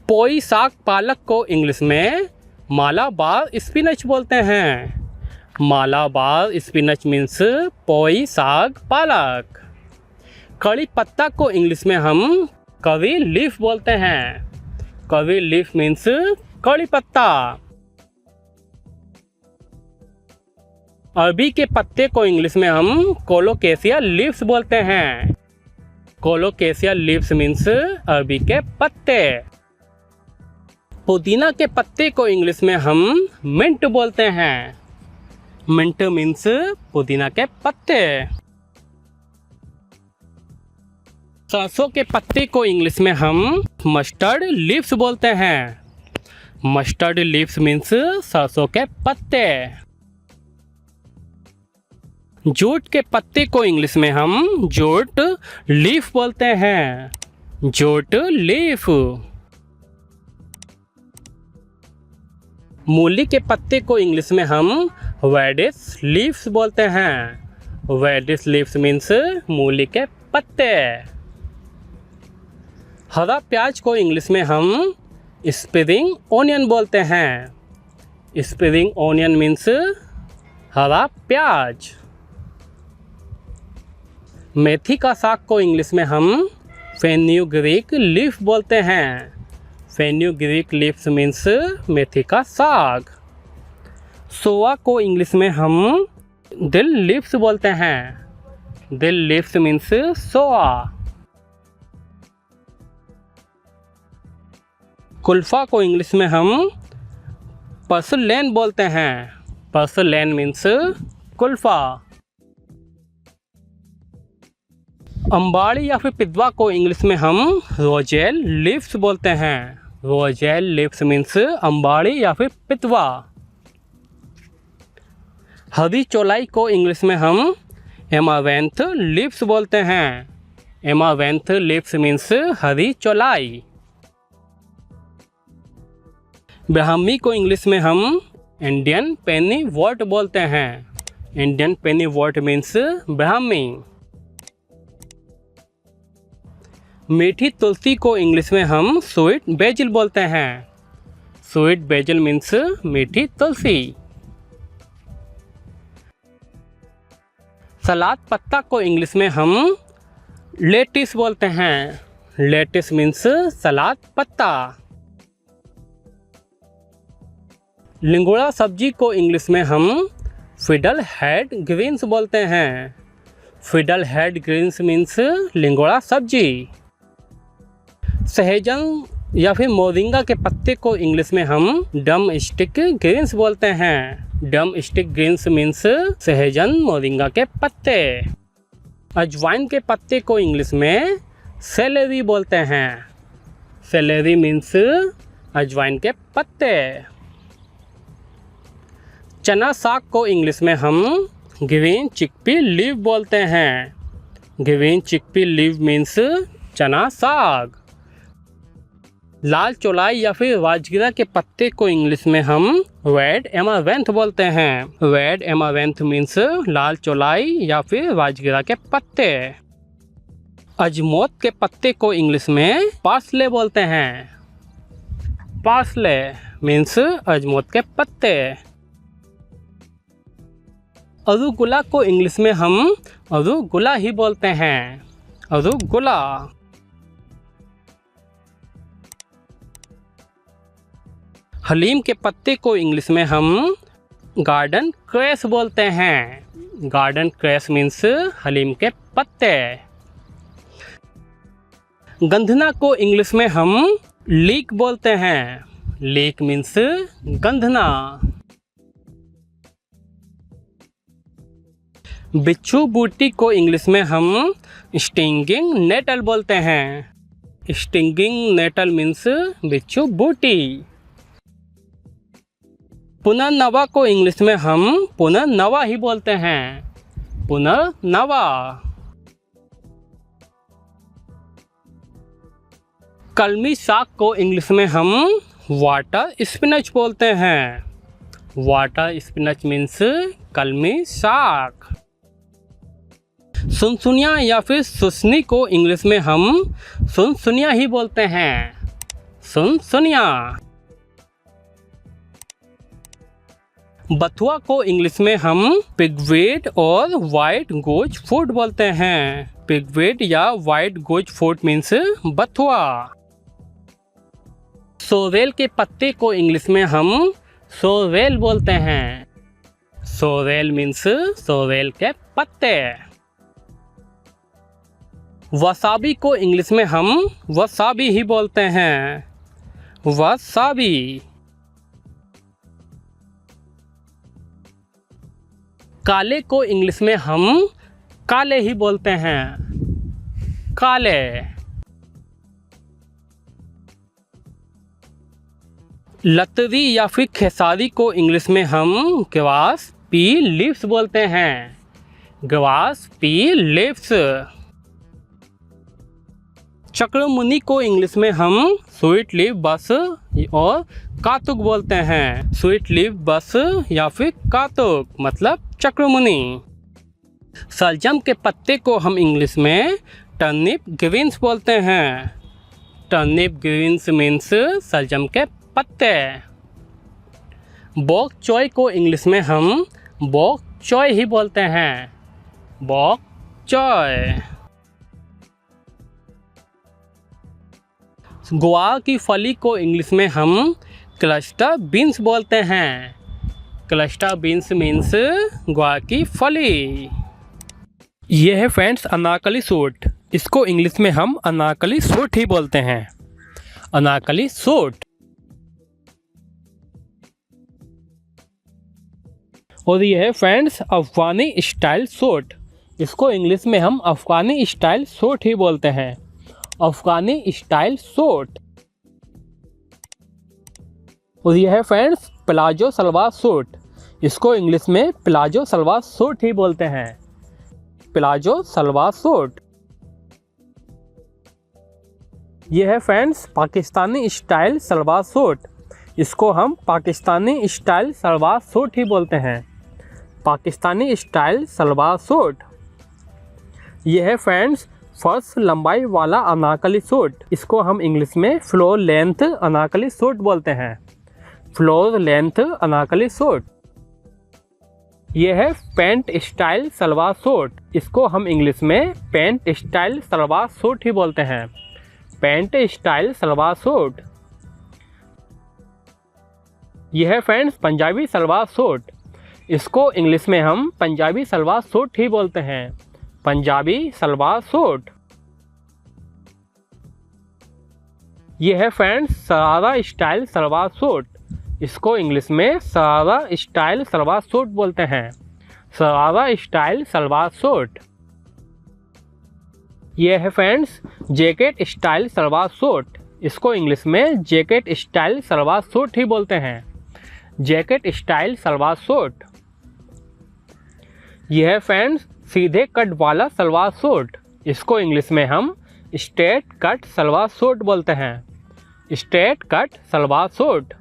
पोई साग पालक को इंग्लिश में मालाबार स्पिनच बोलते हैं। मालाबार स्पिनच मीन्स पोई साग पालक। कड़ी पत्ता को इंग्लिश में हम करी लीफ बोलते हैं। करी लीफ मीन्स कड़ी पत्ता। अरबी के पत्ते को इंग्लिश में हम कोलोकेशिया लीव्स बोलते हैं। कोलोकेशिया लीव्स मीन्स अरबी के पत्ते। पुदीना के पत्ते को इंग्लिश में हम मिंट बोलते हैं। मिंट मीन्स पुदीना के पत्ते। सरसों के पत्ते को इंग्लिश में हम मस्टर्ड लीव्स बोलते हैं। मस्टर्ड लीव्स मीन्स सरसों के पत्ते। जूट के पत्ते को इंग्लिश में हम जूट लीफ बोलते हैं। Jute leaf. मूली के पत्ते को इंग्लिश में हम रेडिश लीव्स बोलते हैं। रेडिश लीव्स मीन्स मूली के पत्ते। हरा प्याज को इंग्लिश में हम स्प्रिंग ओनियन बोलते हैं। स्प्रिंग ओनियन मीन्स हरा प्याज। मेथी का साग को इंग्लिश में हम फेन्यूग्रीक लीफ बोलते हैं। फेन्यूग्रीक लीव्स मीन्स मेथी का साग। सोआ को इंग्लिश में हम दिल लीव्स बोलते हैं। दिल लीव्स मीन्स सोआ। कुल्फा को इंग्लिश में हम पर्सलेन बोलते हैं। Purslane means Kulfa. अंबाड़ी या फिर पिदवा को इंग्लिश में हम रोजेल लीव्स बोलते हैं। रोजेल लीव्स मीन्स अंबाड़ी या फिर पिदवा। हरी चौलाई को इंग्लिश में हम एमावेंथ लीव्स बोलते हैं। एमावेंथ लीव्स मीन्स हरी चौलाई। ब्राह्मी को इंग्लिश में हम इंडियन पेनी वॉट बोलते हैं। Indian Penney what means Brahmi. मीठी तुलसी को इंग्लिश में हम स्वीट बेजिल बोलते हैं। स्वीट बेजिल मीन्स मीठी तुलसी। सलाद पत्ता को इंग्लिश में हम लेटिस बोलते हैं। लेटिस मीन्स सलाद पत्ता। लिंगोड़ा सब्जी को इंग्लिश में हम फिडल हेड ग्रीन्स बोलते हैं। फिडल हेड ग्रीन्स मीन्स लिंगोड़ा सब्जी। सहजन या फिर मोरिंगा के पत्ते को इंग्लिश में हम डम स्टिक ग्रीन्स बोलते हैं। डम स्टिक ग्रीन्स मीन्स सहजन मोरिंगा के पत्ते। अजवाइन के पत्ते को इंग्लिश में सेलेरी बोलते हैं। सेलेरी मीन्स अजवाइन के पत्ते। चना साग को इंग्लिश में हम ग्रीन चिकपी लीव बोलते हैं। ग्रीन चिकपी लीव मीन्स चना साग। लाल चौलाई या फिर राजगिरा के पत्ते को इंग्लिश में हम रेड एमारैंथ बोलते हैं। रेड एमारैंथ मीन्स लाल चौलाई या फिर राजगिरा के पत्ते। अजमोद के पत्ते को इंग्लिश में पार्सले बोलते हैं। पार्सले मीन्स अजमोद के पत्ते। अरुगुला को इंग्लिश में हम अरुगुला ही बोलते हैं। अरुगुला। हलीम के पत्ते को इंग्लिश में हम गार्डन क्रेस बोलते हैं। गार्डन क्रेस मीन्स हलीम के पत्ते। गंधना को इंग्लिश में हम लीक बोलते हैं। लीक मीन्स गंधना। बिच्छू बूटी को इंग्लिश में हम स्टिंगिंग नेटल बोलते हैं। स्टिंगिंग नेटल मीन्स बिच्छू बूटी। पुनर्नवा को इंग्लिश में हम पुनर्नवा ही बोलते हैं। पुनर्नवा। कलमी साग को इंग्लिश में हम वाटर स्पिनच बोलते हैं। वाटर स्पिनच मीन्स कलमी साग। सुनसुनिया या फिर सुसनी को इंग्लिश में हम सुनसुनिया ही बोलते हैं। सुनसुनिया। बथुआ को इंग्लिश में हम पिगवेड और वाइट गोज फूड बोलते हैं। पिगवेड या वाइट गोज फूड मीन्स बथुआ। सोरेल के पत्ते को इंग्लिश में हम सोरेल बोलते हैं। सोरेल मीन्स सोरेल के पत्ते। वसाबी को इंग्लिश में हम वसाबी ही बोलते हैं। वसाबी। काले को इंग्लिश में हम काले ही बोलते हैं। काले। लतरी या फिर खेसारी को इंग्लिश में हम ग्रास पी लीव्स बोलते हैं। Grass P leaves. चक्रमुनि को इंग्लिश में हम स्वीट लीव बस और कातुक बोलते हैं। स्वीट लीव बस या फिर कातुक मतलब चक्रमुनि। सलजम के पत्ते को हम इंग्लिश में टर्निप ग्रीन्स बोलते हैं। टर्निप ग्रीन्स मीन्स सलजम के पत्ते। बॉक चॉय को इंग्लिश में हम बॉक चॉय ही बोलते हैं। बॉक चॉय। ग्वार की फली को इंग्लिश में हम क्लस्टर बीन्स बोलते हैं। क्लस्टर बीन्स मीन्स ग्वार की फली। ये है फ्रेंड्स अनारकली सूट। इसको इंग्लिश में हम अनारकली सूट ही बोलते हैं। अनारकली सूट। और ये है फ्रेंड्स अफगानी स्टाइल सूट। इसको इंग्लिश में हम अफगानी स्टाइल सूट ही बोलते हैं। अफगानी स्टाइल सूट। और ये है फ्रेंड्स प्लाजो सलवार सूट। इसको इंग्लिश में प्लाजो सलवार सूट ही बोलते हैं। Palazzo salwar suit. ये है friends Pakistani style salwar suit. इसको हम पाकिस्तानी स्टाइल सलवार सूट ही बोलते हैं। Pakistani style salwar suit. ये है फ्रेंड्स फर्स्ट लंबाई वाला अनारकली सूट। इसको हम इंग्लिश में फ्लोर लेंथ अनारकली सूट बोलते हैं। Floor length Anarkali suit. ये है पैंट स्टाइल सलवार सूट। इसको हम इंग्लिश में पैंट स्टाइल सलवार सूट ही बोलते हैं। Pant style salwar suit. यह है फ्रेंड्स पंजाबी सलवार सूट। इसको इंग्लिश में हम पंजाबी सलवार सूट ही बोलते हैं। पंजाबी सलवार सूट। यह है friends sharara style salwar suit. इसको इंग्लिश में शरारा स्टाइल सलवार सूट बोलते हैं। Sharara style salwar suit. यह है friends jacket style salwar suit. इसको इंग्लिश में जैकेट स्टाइल सलवार सूट ही बोलते हैं। Jacket style salwar suit. यह है फ्रेंड्स सीधे कट वाला सलवार सूट। इसको इंग्लिश में हम स्ट्रेट कट सलवार सूट बोलते हैं। Straight cut salwar suit.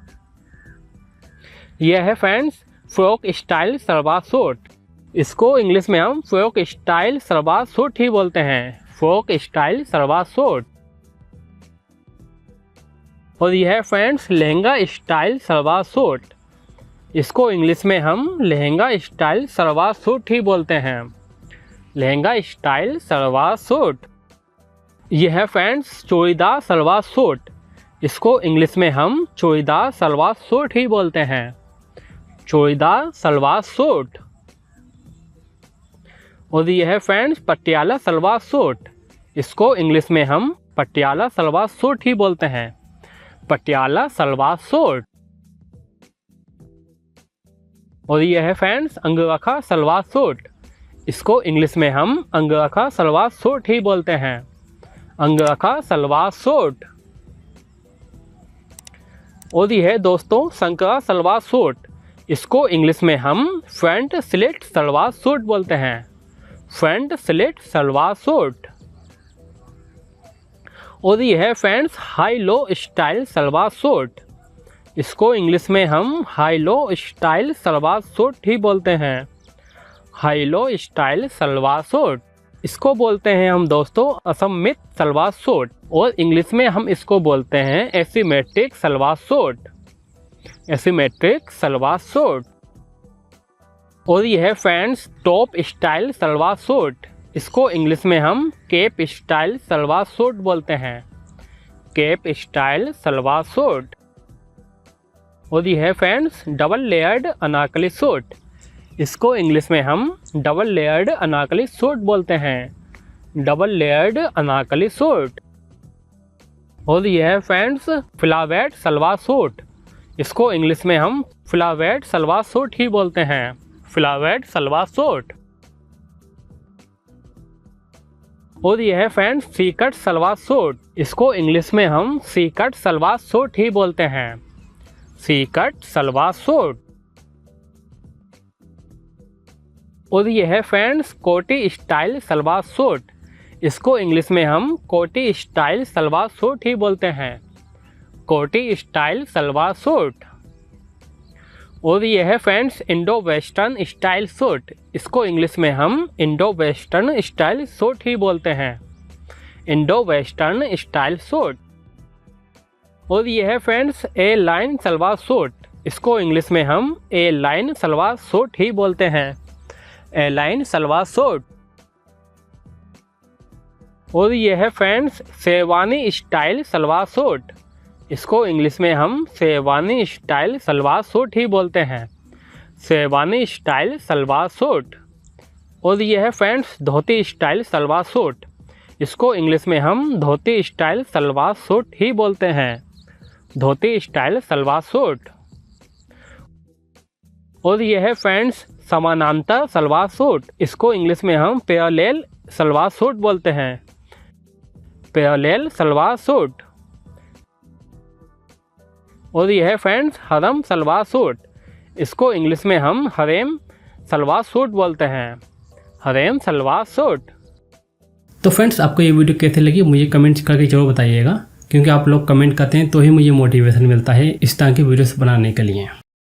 यह है friends frock style salwar suit. इसको इंग्लिश में हम फ्रॉक स्टाइल सलवार सूट ही बोलते हैं, फ्रॉक स्टाइल सलवार सूट। और यह है friends lehenga style salwar suit. इसको इंग्लिश में हम लहंगा स्टाइल सलवार सूट ही बोलते हैं, लहंगा स्टाइल सलवार सूट। यह है फ्रेंड्स चूड़ीदार सलवार सूट। इसको इंग्लिश में हम चूड़ीदार सलवार सूट ही बोलते हैं, चूड़ीदार सलवार सूट। और यह है फ्रेंड्स पटियाला सलवार सूट। इसको इंग्लिश में हम पटियाला सलवार सूट ही बोलते हैं, पटियाला सलवार सूट। और यह है फ्रेंड्स अंगरखा सलवार सूट। इसको इंग्लिश में हम अंगरखा सलवार सूट ही बोलते हैं, अंगरखा सलवार सूट। और यह है दोस्तों संकरा सलवार सूट। इसको इंग्लिश में हम फ्रंट स्लिट सलवार सूट बोलते हैं, फ्रंट स्लिट सलवार सूट। और यह है friends high low style salwar suit. इसको इंग्लिश में हम high low style salwar suit ही बोलते हैं, high low style salwar suit. इसको बोलते हैं हम दोस्तों असममित सलवार सूट, और इंग्लिश में हम इसको बोलते हैं asymmetric salwar suit, asymmetric salwar suit. और यह है friends top style salwar suit. इसको इंग्लिश में हम केप स्टाइल सलवार सूट बोलते हैं, केप स्टाइल सलवार सूट। और यह है friends double layered Anarkali suit. इसको इंग्लिश में हम डबल लेयर्ड अनारकली सूट बोलते हैं, डबल लेयर्ड अनारकली सूट। और यह है फ्रेंड्स फ्लावेट सलवार सूट। इसको इंग्लिश में हम फ्लावेट सलवार सूट ही बोलते हैं, फ्लावेट सलवार सूट। और यह है फ्रेंड्स सी कट सलवार सूट। इसको इंग्लिश में हम सी कट सलवार सूट ही बोलते हैं, सी कट सलवार सूट। और यह है फ्रेंड्स कोटी स्टाइल सलवार सूट। इसको इंग्लिश में हम कोटी स्टाइल सलवार सूट ही बोलते हैं, कोटी स्टाइल सलवार सूट। और यह है friends Indo western style suit. इसको इंग्लिश में हम इंडो वेस्टर्न स्टाइल सूट ही बोलते हैं, इंडो वेस्टर्न स्टाइल सूट। और यह है फ्रेंड्स ए लाइन सलवार सूट। इसको इंग्लिश में हम ए लाइन सलवार सूट ही बोलते हैं, ए लाइन सलवार सूट। और यह है friends sherwani style salwar suit. इसको इंग्लिश में हम शेरवानी स्टाइल सलवार सूट ही बोलते हैं, शेरवानी स्टाइल सलवार सूट। और यह है फ्रेंड्स धोती स्टाइल सलवार सूट। इसको इंग्लिश में हम धोती स्टाइल सलवार सूट ही बोलते हैं, धोती स्टाइल सलवार सूट। और यह है फ्रेंड्स समानांतर सलवार सूट। इसको इंग्लिश में हम पैरेलल सलवार सूट बोलते हैं, पैरेलल सलवार सूट। और यह है फ्रेंड्स हरम सलवार सूट। इसको इंग्लिश में हम हरेम सलवार सूट बोलते हैं, हरेम सलवार सूट। तो फ्रेंड्स आपको ये वीडियो कैसे लगी मुझे कमेंट्स करके जरूर बताइएगा, क्योंकि आप लोग कमेंट करते हैं तो ही मुझे मोटिवेशन मिलता है इस तरह की वीडियोस बनाने के लिए।